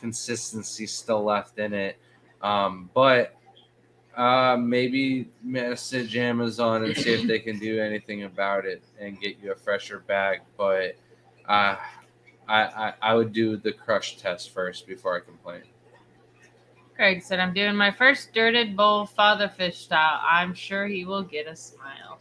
consistency still left in it. But maybe message Amazon and see if they can do anything about it and get you a fresher bag. But I would do the crush test first before I complain. Greg said, I'm doing my first dirted bowl father fish style. I'm sure he will get a smile.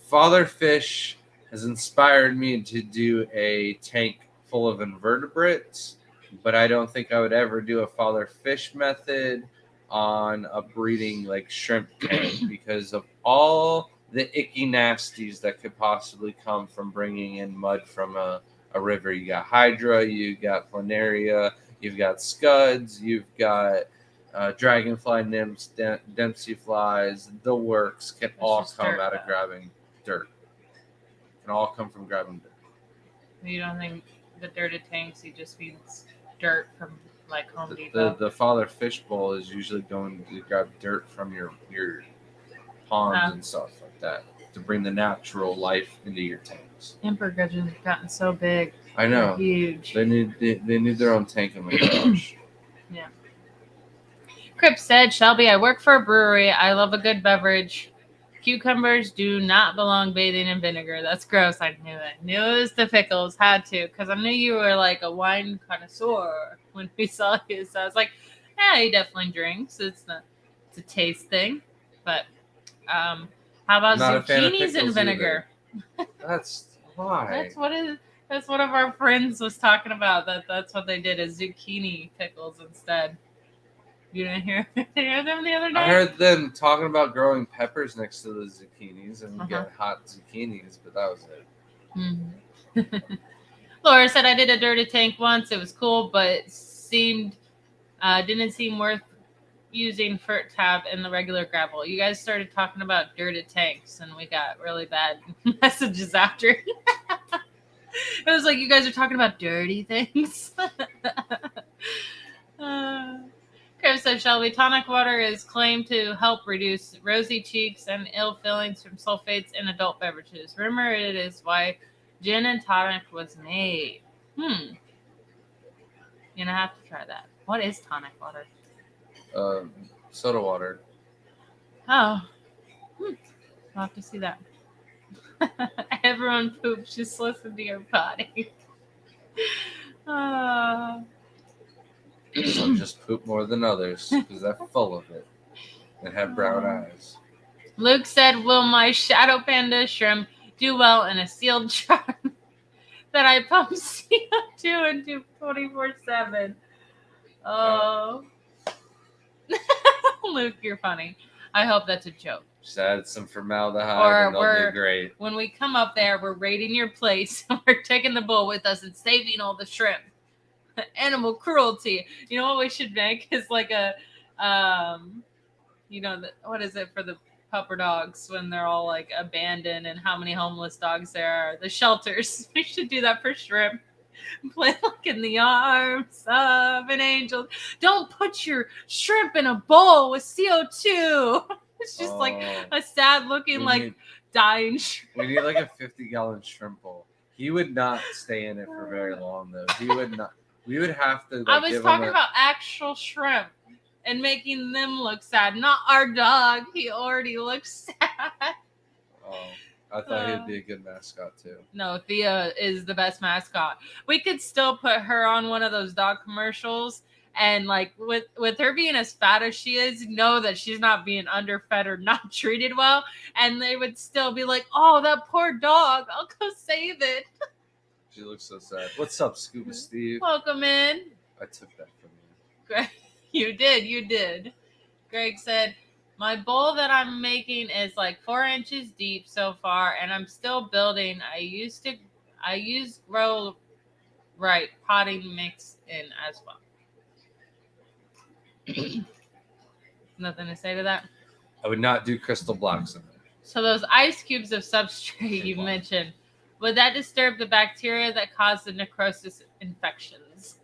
Father fish has inspired me to do a tank full of invertebrates, but I don't think I would ever do a father fish method on a breeding like shrimp tank because of all the icky nasties that could possibly come from bringing in mud from a river. You got hydra, you got planaria, you've got scuds, you've got dragonfly nymphs, dempsey flies. The works can all come out of grabbing dirt. Can all come from grabbing dirt. You don't think the dirted tanks, he just means dirt from like Home Depot? The father fish bowl is usually going to grab dirt from your ponds and stuff like that to bring the natural life into your tanks. Emperor gudgeons have gotten so big. I know. They're huge. They need their own tank in the garage. Yeah. Crip said, Shelby, I work for a brewery. I love a good beverage. Cucumbers do not belong bathing in vinegar. That's gross. I knew it. Knew it was the pickles. Had to. Because I knew you were like a wine connoisseur when we saw you. So I was like, yeah, he definitely drinks. It's a taste thing. But how about Not zucchinis in vinegar? That's why. That's what it is. That's one of our friends was talking about. That's what they did is zucchini pickles instead. You didn't hear them the other day? I heard them talking about growing peppers next to the zucchinis and we get hot zucchinis, but that was it. Mm-hmm. Laura said I did a dirty tank once. It was cool, but didn't seem worth using FERT tab in the regular gravel. You guys started talking about dirty tanks, and we got really bad messages after. It was like you guys are talking about dirty things. Chris said, Shelby, tonic water is claimed to help reduce rosy cheeks and ill feelings from sulfates in adult beverages. Rumor it is why gin and tonic was made. You're gonna have to try that. What is tonic water? Soda water. Oh. I'll have to see that. Everyone poops. Just listen to your body. Some just poop more than others because they're full of it and have brown eyes. Luke said, will my shadow panda shrimp do well in a sealed jar that I pump CO2 into 24/7? Oh. Luke, you're funny. I hope that's a joke. Just add some formaldehyde and they'll do great. When we come up there, we're raiding your place. We're taking the bull with us and saving all the shrimp. Animal cruelty. You know what we should make is like a, what is it for the pupper dogs when they're all like abandoned and how many homeless dogs there are? The shelters. We should do that for shrimp. Play like in the arms of an angel. Don't put your shrimp in a bowl with CO2. It's just like a sad looking dying shrimp. We need like a 50-gallon shrimp bowl. He would not stay in it for very long though. He would not. We would have to. I was talking about actual shrimp and making them look sad, not our dog. He already looks sad. Oh, I thought he'd be a good mascot too. No, Thea is the best mascot. We could still put her on one of those dog commercials, and like with her being as fat as she is, know that she's not being underfed or not treated well, and they would still be like, "Oh, that poor dog! I'll go save it." She looks so sad. What's up, Scuba Steve? Welcome in. I took that from you. Greg, you did. Greg said, my bowl that I'm making is like 4 inches deep so far, and I'm still building. I use Grow Right potting mix in as well. Nothing to say to that? I would not do crystal blocks in there. So those ice cubes of substrate you mentioned, would that disturb the bacteria that cause the necrosis infections?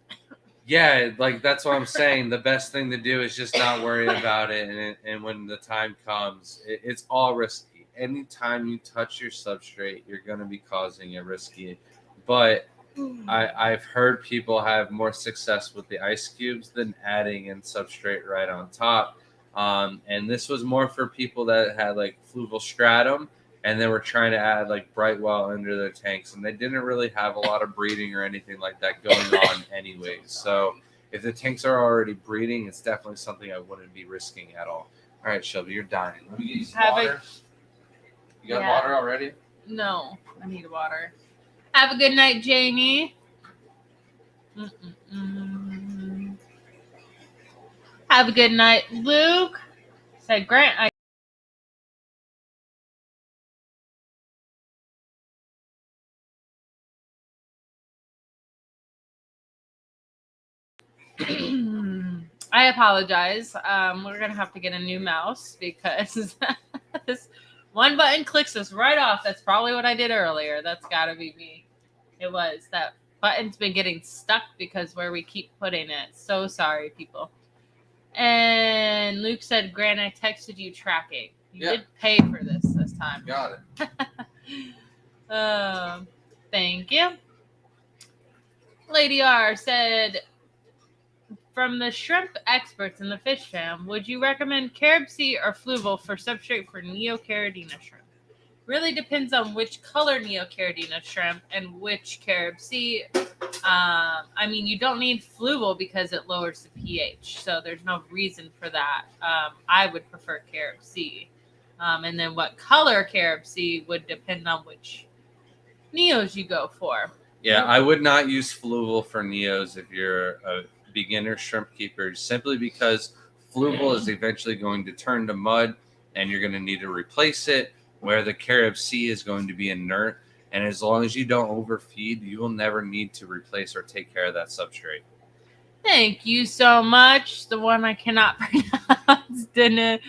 Yeah, like that's what I'm saying. The best thing to do is just not worry about it. And when the time comes, it's all risky. Anytime you touch your substrate, you're going to be causing it risky. But I've heard people have more success with the ice cubes than adding in substrate right on top. And this was more for people that had like fluval stratum. And they were trying to add like Brightwell under their tanks, and they didn't really have a lot of breeding or anything like that going on anyways. So if the tanks are already breeding, it's definitely something I wouldn't be risking at all. All right, Shelby, you're dying. Let me get you some water. You got water already? No, I need water. Have a good night, Jamie. Have a good night, Luke. Said Grant. I apologize. We're gonna have to get a new mouse because this one button clicks us right off. That's probably what I did earlier. That's gotta be me. It was. That button's been getting stuck because where we keep putting it. So sorry, people. And Luke said, Grant, I texted you tracking. You did pay for this time. Got it. Thank you. Lady R said, from the shrimp experts in the fish fam, would you recommend Carib Sea or Fluval for substrate for Neocaridina shrimp? Really depends on which color Neocaridina shrimp and which Carib Sea. I mean, you don't need Fluval because it lowers the pH, so there's no reason for that. I would prefer Carib Sea. And then what color Carib Sea would depend on which Neos you go for. Yeah, I would not use Fluval for Neos if you're a beginner shrimp keeper, simply because Fluval is eventually going to turn to mud and you're going to need to replace it, where the Carib Sea is going to be inert. And as long as you don't overfeed, you will never need to replace or take care of that substrate. Thank you so much. The one I cannot pronounce, didn't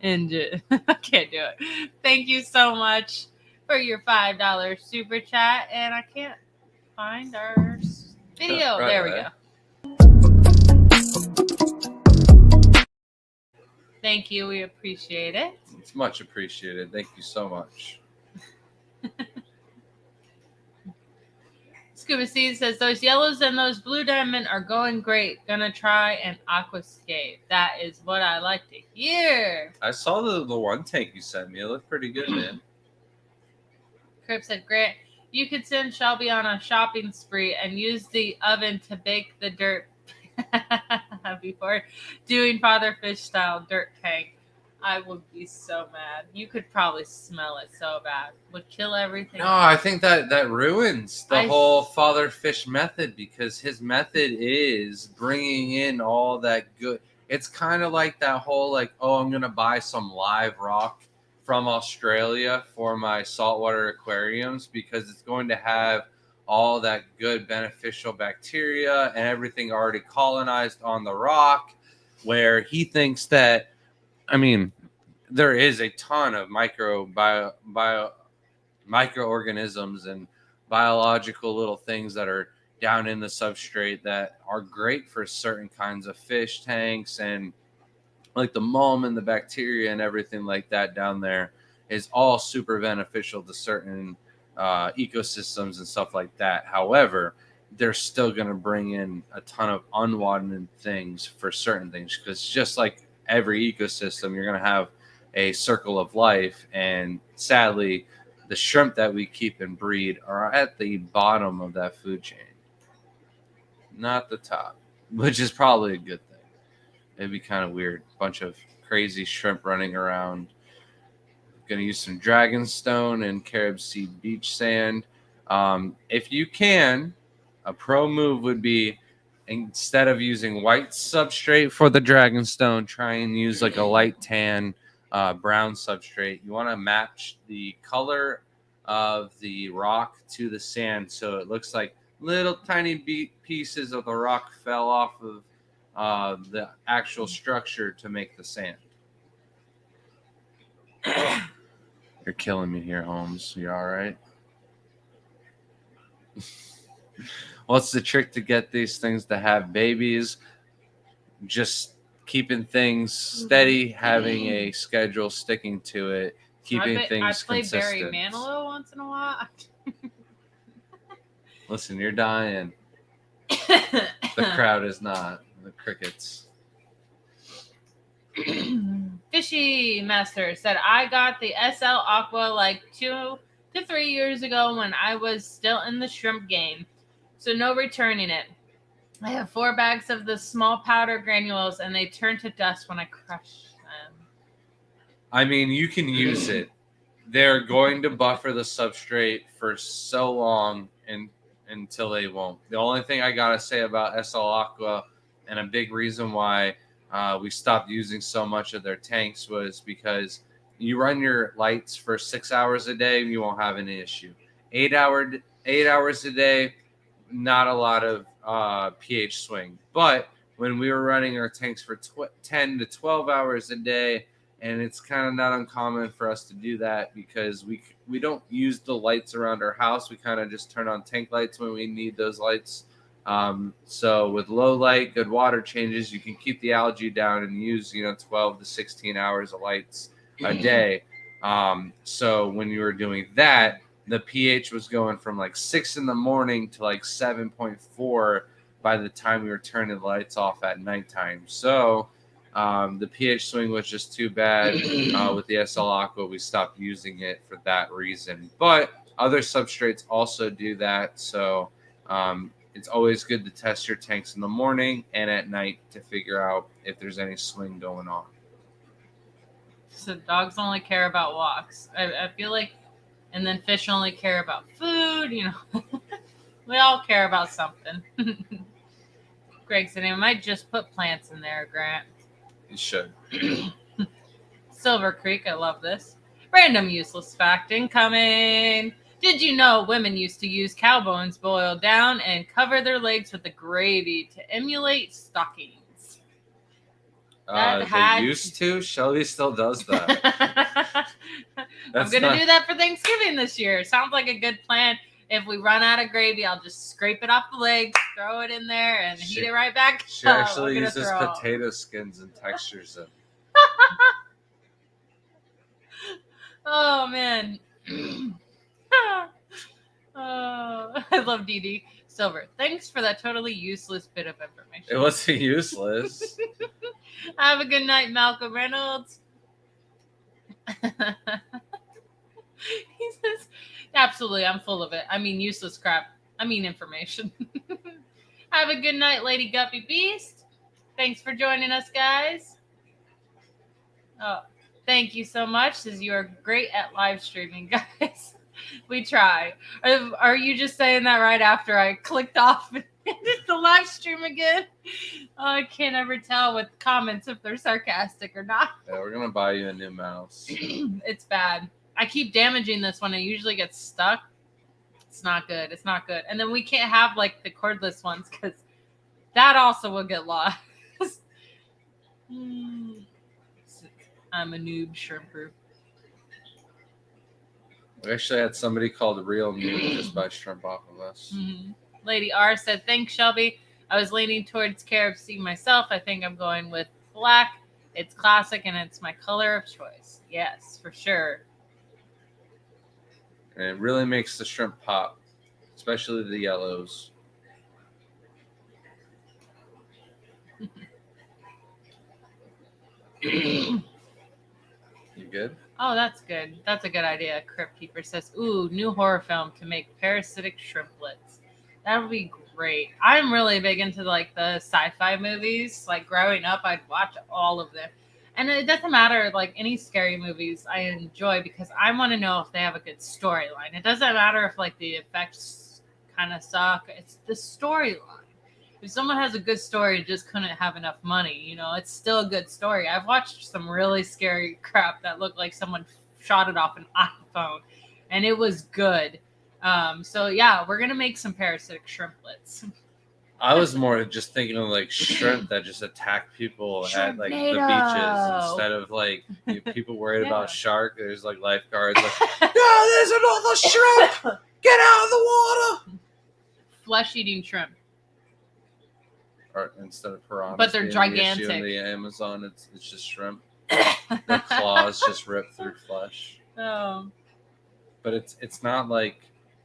engine. I can't do it. Thank you so much for your $5 super chat. And I can't find our video. Right, There we right. go. Thank you. We appreciate it. It's much appreciated. Thank you so much. Scuba Seed says those yellows and those blue diamond are going great. Gonna try an aquascape. That is what I like to hear. I saw the one tank you sent me. It looked pretty good, man. Crip said, Grant, you could send Shelby on a shopping spree and use the oven to bake the dirt before doing Father Fish style dirt tank. I would be so mad. You could probably smell it so bad. Would kill everything. No, I think that ruins the I- whole Father Fish method, because his method is bringing in all that good. It's kind of like that whole like, oh, I'm gonna buy some live rock from Australia for my saltwater aquariums because it's going to have all that good beneficial bacteria and everything already colonized on the rock. Where he thinks that, I mean, there is a ton of microorganisms and biological little things that are down in the substrate that are great for certain kinds of fish tanks, and like the mulm and the bacteria and everything like that down there is all super beneficial to certain ecosystems and stuff like that. However, they're still going to bring in a ton of unwanted things for certain things, because just like every ecosystem, you're going to have a circle of life, and sadly the shrimp that we keep and breed are at the bottom of that food chain, not the top, which is probably a good thing. It'd be kind of weird, bunch of crazy shrimp running around. Gonna use some Dragonstone and Carib Sea beach sand. If you can, a pro move would be, instead of using white substrate for the Dragonstone, try and use like a light tan brown substrate. You want to match the color of the rock to the sand, so it looks like little tiny pieces of the rock fell off of the actual structure to make the sand. You're killing me here, Holmes. You all right? What's the trick to get these things to have babies? Just keeping things steady, having a schedule, sticking to it, keeping things I play consistent. Barry Manilow once in a while. Listen, you're dying. The crowd is not. The crickets. Fishy Master said, I got the SL Aqua like 2 to 3 years ago when I was still in the shrimp game. So no returning it. I have 4 bags of the small powder granules and they turn to dust when I crush them. I mean, you can use it. They're going to buffer the substrate for so long until they won't. The only thing I got to say about SL Aqua, and a big reason why we stopped using so much of their tanks, was because you run your lights for 6 hours a day, you won't have any issue. 8 hours a day, not a lot of pH swing. But when we were running our tanks for 10 to 12 hours a day, and it's kind of not uncommon for us to do that because we don't use the lights around our house. We kind of just turn on tank lights when we need those lights. So with low light, good water changes, you can keep the algae down and use 12 to 16 hours of lights a day. So when you were doing that, the pH was going from like 6 in the morning to like 7.4 by the time we were turning the lights off at nighttime. So the pH swing was just too bad. With the SL Aqua, we stopped using it for that reason. But other substrates also do that. So it's always good to test your tanks in the morning and at night to figure out if there's any swing going on. So dogs only care about walks. I feel like, and then fish only care about food, We all care about something. Greg said, I might just put plants in there, Grant. You should. Silver Creek, I love this. Random useless fact incoming. Did you know women used to use cow bones boiled down and cover their legs with the gravy to emulate stockings? They used to. Shelby still does that. I'm going to do that for Thanksgiving this year. Sounds like a good plan. If we run out of gravy, I'll just scrape it off the legs, throw it in there, and heat it right back. She actually uses potato skins and textures it. Oh, man. Oh, I love Dee Dee. Silver, thanks for that totally useless bit of information. It wasn't useless. Have a good night, Malcolm Reynolds. He says, absolutely, I'm full of it. I mean, useless crap. I mean, information. Have a good night, Lady Guppy Beast. Thanks for joining us, guys. Oh, thank you so much, as you are great at live streaming, guys. We try. Are you just saying that right after I clicked off the live stream again? Oh, I can't ever tell with comments if they're sarcastic or not. Yeah, we're going to buy you a new mouse. It's bad. I keep damaging this one. It usually gets stuck. It's not good. It's not good. And then we can't have like the cordless ones because that also will get lost. I'm a noob shrimper. We actually had somebody called Real Noob just buy shrimp off of us. Mm-hmm. Lady R said, thanks, Shelby. I was leaning towards KFC myself. I think I'm going with black. It's classic and it's my color of choice. Yes, for sure. And it really makes the shrimp pop, especially the yellows. You good? Oh, that's good. That's a good idea. Crypt Keeper says, ooh, new horror film to make parasitic shrimplets. That would be great. I'm really big into like the sci-fi movies. Like growing up, I'd watch all of them. And it doesn't matter, like any scary movies I enjoy because I want to know if they have a good storyline. It doesn't matter if like the effects kind of suck. It's the storyline. If someone has a good story, just couldn't have enough money, you know, it's still a good story. I've watched some really scary crap that looked like someone shot it off an iPhone, and it was good. So yeah, we're gonna make some parasitic shrimplets. I was more just thinking of like shrimp that just attack people at like the beaches instead of like people worried about shark. There's like lifeguards like, no, there's another shrimp. Get out of the water. Flesh-eating shrimp. Or instead of piranhas, but they're being gigantic. The issue in the Amazon, it's just shrimp. Their claws just rip through flesh. Oh. But it's not like,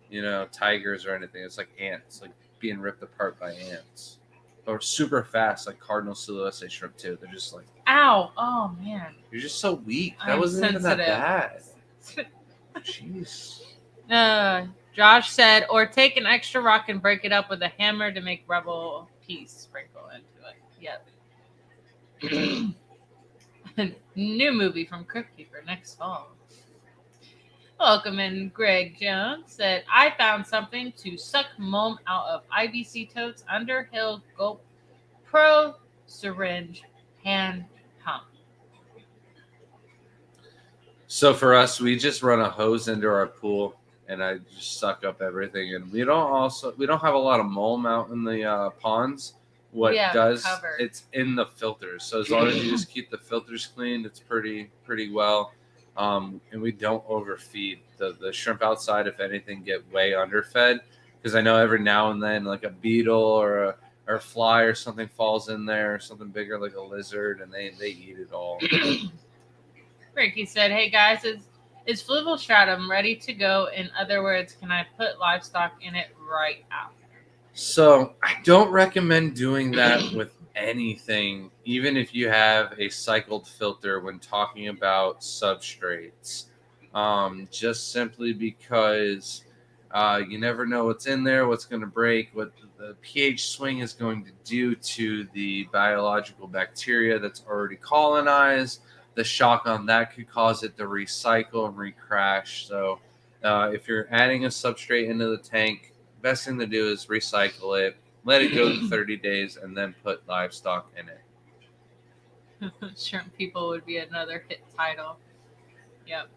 you know, tigers or anything. It's like ants, like being ripped apart by ants. Or super fast, like Cardinal Silurus shrimp too. They're just like, ow! Oh man, you're just so weak. That I'm wasn't sensitive. even that bad. Jeez. Josh said, or take an extra rock and break it up with a hammer to make rubble piece. Sprinkle into it. Yep. New movie from Crypt Keeper next fall. Welcome in. Greg Jones said, I found something to suck moam out of IBC totes, Underhill Gulp Pro Syringe Hand Pump. So for us, we just run a hose into our pool, and I just suck up everything. And we don't have a lot of mulm out in the ponds. What does covered. It's in the filters. So as long as you just keep the filters clean, it's pretty well. And we don't overfeed the shrimp outside. If anything, get way underfed, because I know every now and then like a beetle or a fly or something falls in there, or something bigger like a lizard, and they eat it all. Ricky said, hey guys, is fluval stratum ready to go? In other words, can I put livestock in it right out? So I don't recommend doing that with anything, even if you have a cycled filter when talking about substrates. Just simply because you never know what's in there, what's going to break, what the pH swing is going to do to the biological bacteria that's already colonized. The shock on that could cause it to recycle and recrash. So if you're adding a substrate into the tank, best thing to do is recycle it, let it go to 30 days, and then put livestock in it. Shrimp People would be another hit title. Yep.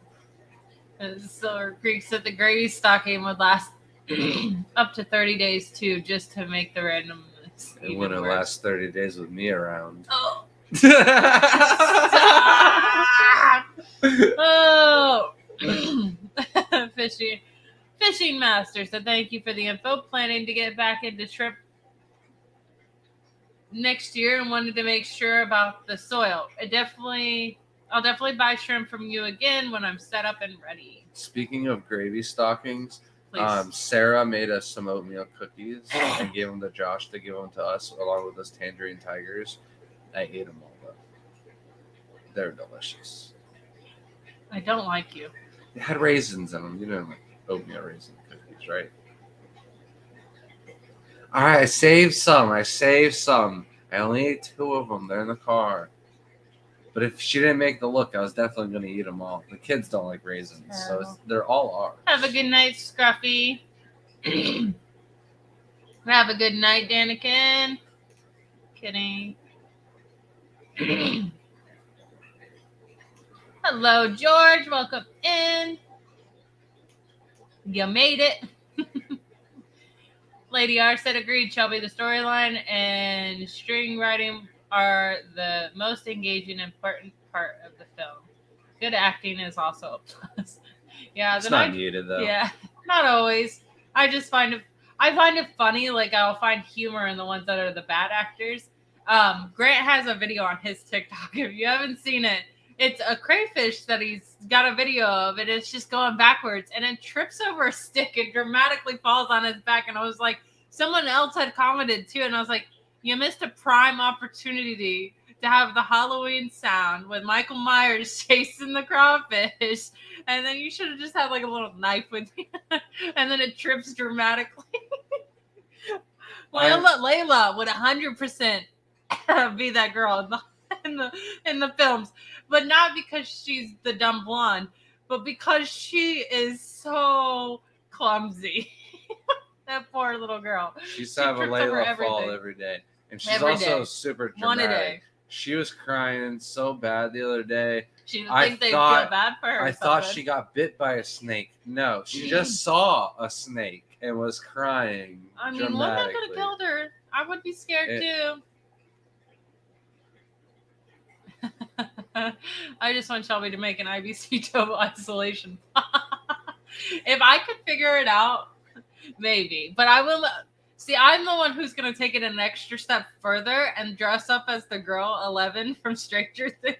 So Greek said the gravy stocking would last up to 30 days too, just to make the randomness. It even wouldn't worse. last 30 days with me around. Oh. Oh. Fishing Master said thank you for the info. Planning to get back into shrimp next year and wanted to make sure about the soil. I'll definitely buy shrimp from you again when I'm set up and ready. Speaking of gravy stockings, Please. Sarah made us some oatmeal cookies and gave them to Josh to give them to us along with those tangerine tigers. I ate them all though. They're delicious. I don't like you. They had raisins in them. You know, like oatmeal raisin cookies, right? All right, I saved some. I only ate 2 of them. They're in the car. But if she didn't make the look, I was definitely going to eat them all. The kids don't like raisins, so they're all ours. Have a good night, Scruffy. Have a good night, Danikin. Kidding. Hello, George. Welcome in. You made it. Lady R said agreed, Shelby. The storyline and string writing are the most engaging and important part of the film. Good acting is also a plus. Yeah, It's not needed though. Yeah, not always. I find it funny. Like I'll find humor in the ones that are the bad actors. Grant has a video on his TikTok. If you haven't seen it, it's a crayfish that he's got a video of, and it's just going backwards, and it trips over a stick and dramatically falls on his back. And I was like, someone else had commented too, and I was like, you missed a prime opportunity to have the Halloween sound with Michael Myers chasing the crawfish, and then you should have just had like a little knife with you, and then it trips dramatically. Layla would 100% be that girl in the films, but not because she's the dumb blonde, but because she is so clumsy. That poor little girl. She used to have a Layla fall every day, and she's also super dramatic. One a day. She was crying so bad the other day. She didn't think they'd feel bad for her. I thought she got bit by a snake. No, she just saw a snake and was crying. I mean, one that could have killed her. I would be scared too. I just want Shelby to make an IBC total isolation. If I could figure it out, maybe. But I will. See, I'm the one who's going to take it an extra step further and dress up as the girl 11 from Stranger Things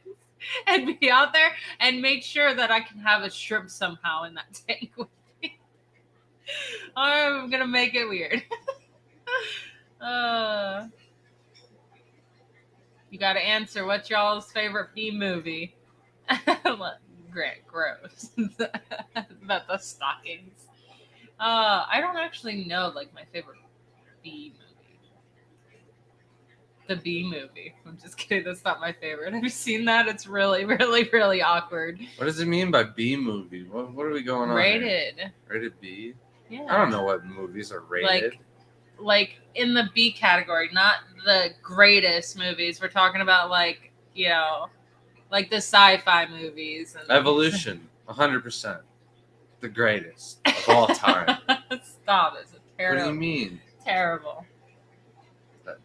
and be out there and make sure that I can have a shrimp somehow in that tank with me. I'm going to make it weird. You got to answer. What's y'all's favorite B movie? Grant, gross. About the stockings. I don't actually know like my favorite B movie. The B movie. I'm just kidding. That's not my favorite. Have you seen that? It's really, really, really awkward. What does it mean by B movie? What are we going on? Rated. Here? Rated B? Yeah. I don't know what movies are rated. Like in the B category, not the greatest movies. We're talking about like, you know, like the sci-fi movies. And Evolution, 100%. The greatest of all time. Stop. It's terrible. What do you mean? Terrible.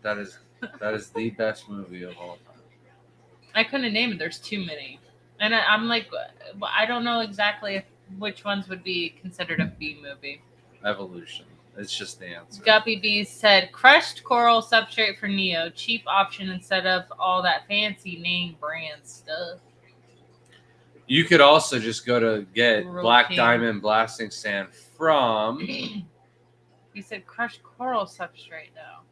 That is the best movie of all time. I couldn't name it. There's too many. And I'm like, I don't know exactly which ones would be considered a B movie. Evolution. It's just the answer. Guppy B said, crushed coral substrate for Neo. Cheap option instead of all that fancy name brand stuff. You could also just go to get Real Black King. Diamond blasting sand from... You said crushed coral substrate, though.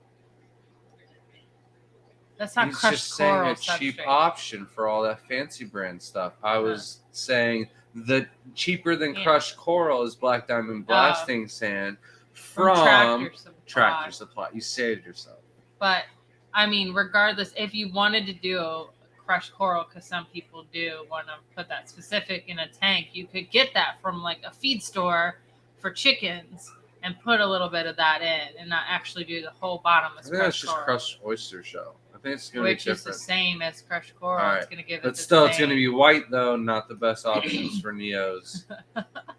That's not He's crushed just saying coral a cheap substrate. option for all that fancy brand stuff. I was saying the cheaper than crushed coral is Black Diamond blasting sand from Tractor Supply. You saved yourself. But I mean, regardless, if you wanted to do crushed coral, because some people do want to put that specific in a tank, you could get that from like a feed store for chickens and put a little bit of that in, and not actually do the whole bottomless I think that's crushed just coral, crushed oyster shell. I think it's going to be which is the different. same as crushed coral. All It's right. going to give it But the still, same. it's going to be white, though. Not the best options for Neos.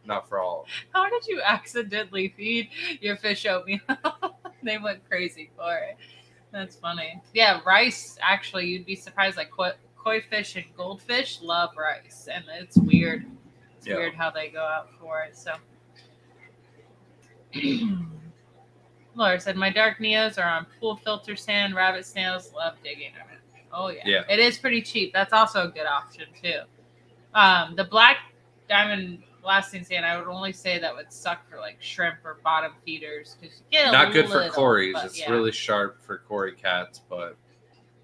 Not for all of them. How did you accidentally feed your fish oatmeal? They went crazy for it. That's funny. Yeah, rice, actually, you'd be surprised. Like koi fish and goldfish love rice. And it's weird. It's weird how they go out for it. So, Laura said, my dark Neos are on pool filter sand. Rabbit snails love digging in it. Oh, yeah. Yeah. It is pretty cheap. That's also a good option, too. The black diamond blasting sand, I would only say that would suck for like shrimp or bottom feeders. Cause you get Not good for little, Corys. but It's yeah. really sharp for Cory cats, but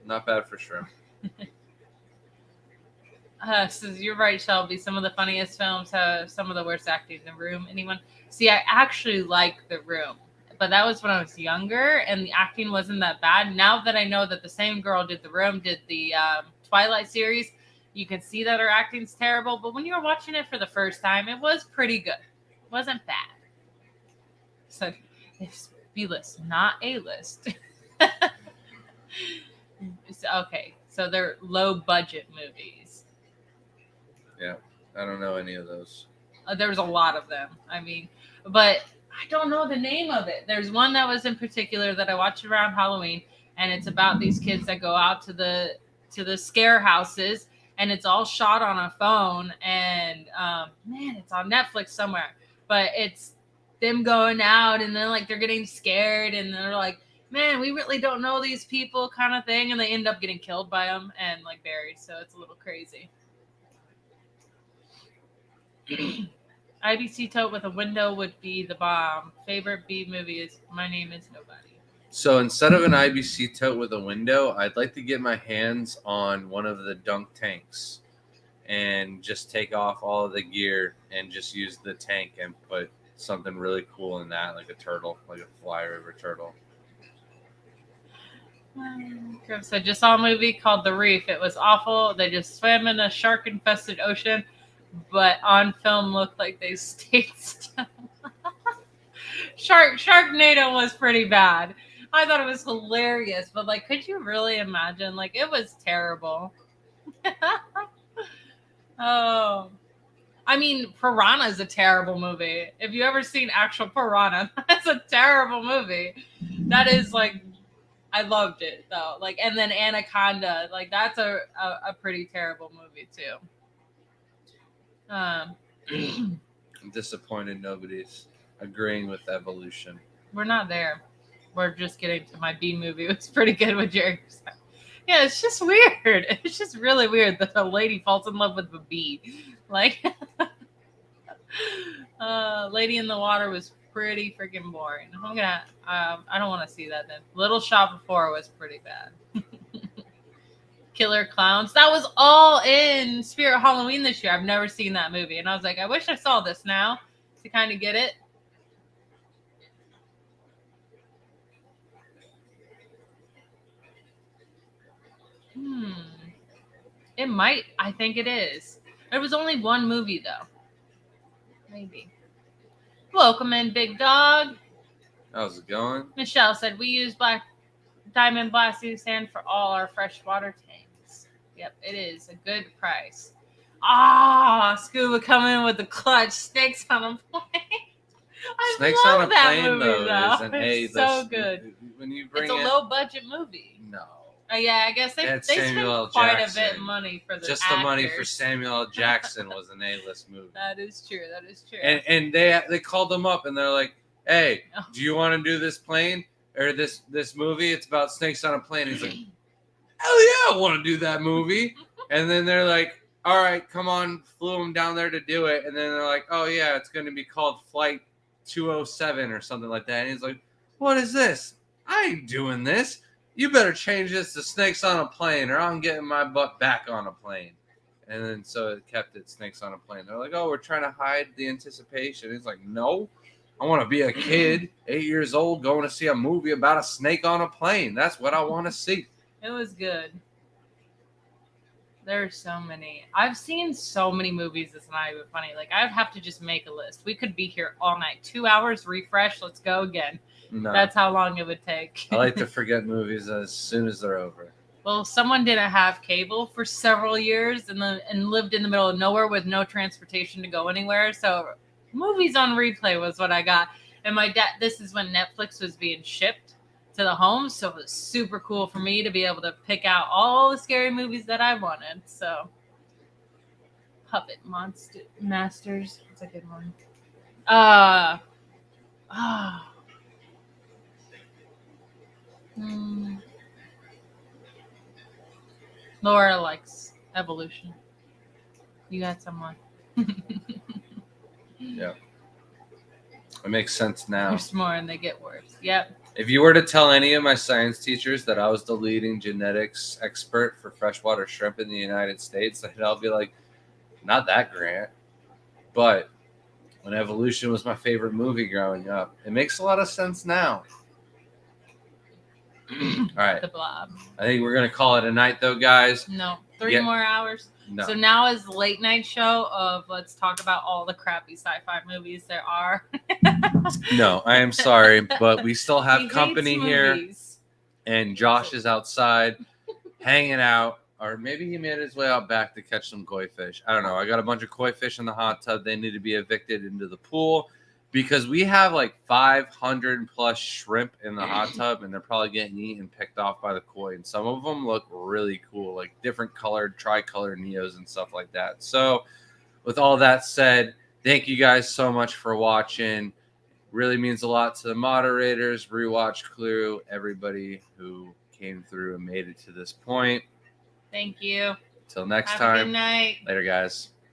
not bad for shrimp. So you're right, Shelby. Some of the funniest films have some of the worst acting in The Room. Anyone? See, I actually like The Room, but that was when I was younger, and the acting wasn't that bad. Now that I know that the same girl did The Room, did the Twilight series, you can see that her acting's terrible. But when you were watching it for the first time, it was pretty good. It wasn't bad. So it's B-list, not A-list. Okay, so they're low-budget movies. Yeah, I don't know any of those. There's a lot of them. I mean, but I don't know the name of it. There's one that was in particular that I watched around Halloween, and it's about these kids that go out to the scare houses, and it's all shot on a phone. And man, it's on Netflix somewhere. But it's them going out, and then like they're getting scared, and they're like, man, we really don't know these people, kind of thing, and they end up getting killed by them and like buried. So it's a little crazy. IBC tote with a window would be the bomb. Favorite B movie is My Name Is Nobody. So instead of an IBC tote with a window, I'd like to get my hands on one of the dunk tanks and just take off all of the gear and just use the tank and put something really cool in that, like a turtle, like a fly river turtle. So just saw a movie called The Reef. It was awful. They just swam in a shark-infested ocean, but on film looked like they stayed still. Sharknado was pretty bad. I thought it was hilarious, but like, could you really imagine? Like, it was terrible. Oh, I mean, Piranha is a terrible movie. If you ever seen actual Piranha, that's a terrible movie. That is like, I loved it though. Like, and then Anaconda, like that's a pretty terrible movie too. I'm disappointed nobody's agreeing with evolution. We're not there. We're just getting to my B movie. It was pretty good with Jerry. Yeah, it's just weird. It's just really weird that a lady falls in love with a bee. Like, Lady in the Water was pretty freaking boring. I don't want to see that then. Little Shop of Horror was pretty bad. Killer Clowns. That was all in Spirit Halloween this year. I've never seen that movie. And I was like, I wish I saw this now to kind of get it. It might. I think it is. There was only one movie, though. Maybe. Welcome in, Big Dog. How's it going? Michelle said, we use black diamond blasting sand for all our freshwater tanks. Yep, it is a good price. Scuba coming with the clutch. Snakes on a plane. Snakes love on a that plane, movie, though, isn't it's so good. When you bring It's a low-budget movie. No. Yeah, I guess they That's spent Samuel L. quite Jackson. a bit of money for the Just actors. the money for Samuel L. Jackson was an A-list movie. That is true. That is true. And they called them up and they're like, "Hey, do you want to do this plane or this movie? It's about snakes on a plane." He's like, "Hell yeah, I want to do that movie." And then they're like, "All right, come on," flew him down there to do it. And then they're like, "Oh yeah, it's going to be called Flight 207 or something like that." And he's like, "What is this? I ain't doing this. You better change this to Snakes on a Plane or I'm getting my butt back on a plane." And then so it kept it Snakes on a Plane. They're like, "Oh, we're trying to hide the anticipation." He's like, "No, I want to be a kid, 8 years old, going to see a movie about a snake on a plane. That's what I want to see." It was good. There's so many. I've seen so many movies. It's not even funny. Like I would have to just make a list. We could be here all night. 2 hours, refresh. Let's go again. No, That's how long it would take. I like to forget movies as soon as they're over. Well, someone didn't have cable for several years and lived in the middle of nowhere with no transportation to go anywhere. So movies on replay was what I got. And my dad, this is when Netflix was being shipped to the home. So it was super cool for me to be able to pick out all the scary movies that I wanted. So Puppet Monster Masters. That's a good one. Laura likes Evolution. You got someone. Yeah. It makes sense now. There's more and they get worse. Yep. If you were to tell any of my science teachers that I was the leading genetics expert for freshwater shrimp in the United States, then I'll be like, not that, Grant. But when Evolution was my favorite movie growing up, it makes a lot of sense now. All right. The Blob. I think we're going to call it a night, though, guys. No. 3 Yeah. more hours. No. So now is the late night show of let's talk about all the crappy sci-fi movies there are. No, I am sorry, but we still He have hates company here, movies. and Josh is outside hanging out, or maybe he made his way out back to catch some koi fish. I don't know. I got a bunch of koi fish in the hot tub. They need to be evicted into the pool because we have like 500 plus shrimp in the hot tub, and they're probably getting eaten, picked off by the koi. And some of them look really cool, like different colored, tricolored Neos and stuff like that. So with all that said, thank you guys so much for watching. Really means a lot to the moderators, Rewatch crew, everybody who came through and made it to this point. Thank you. Till next Have a good time. night. Later, guys.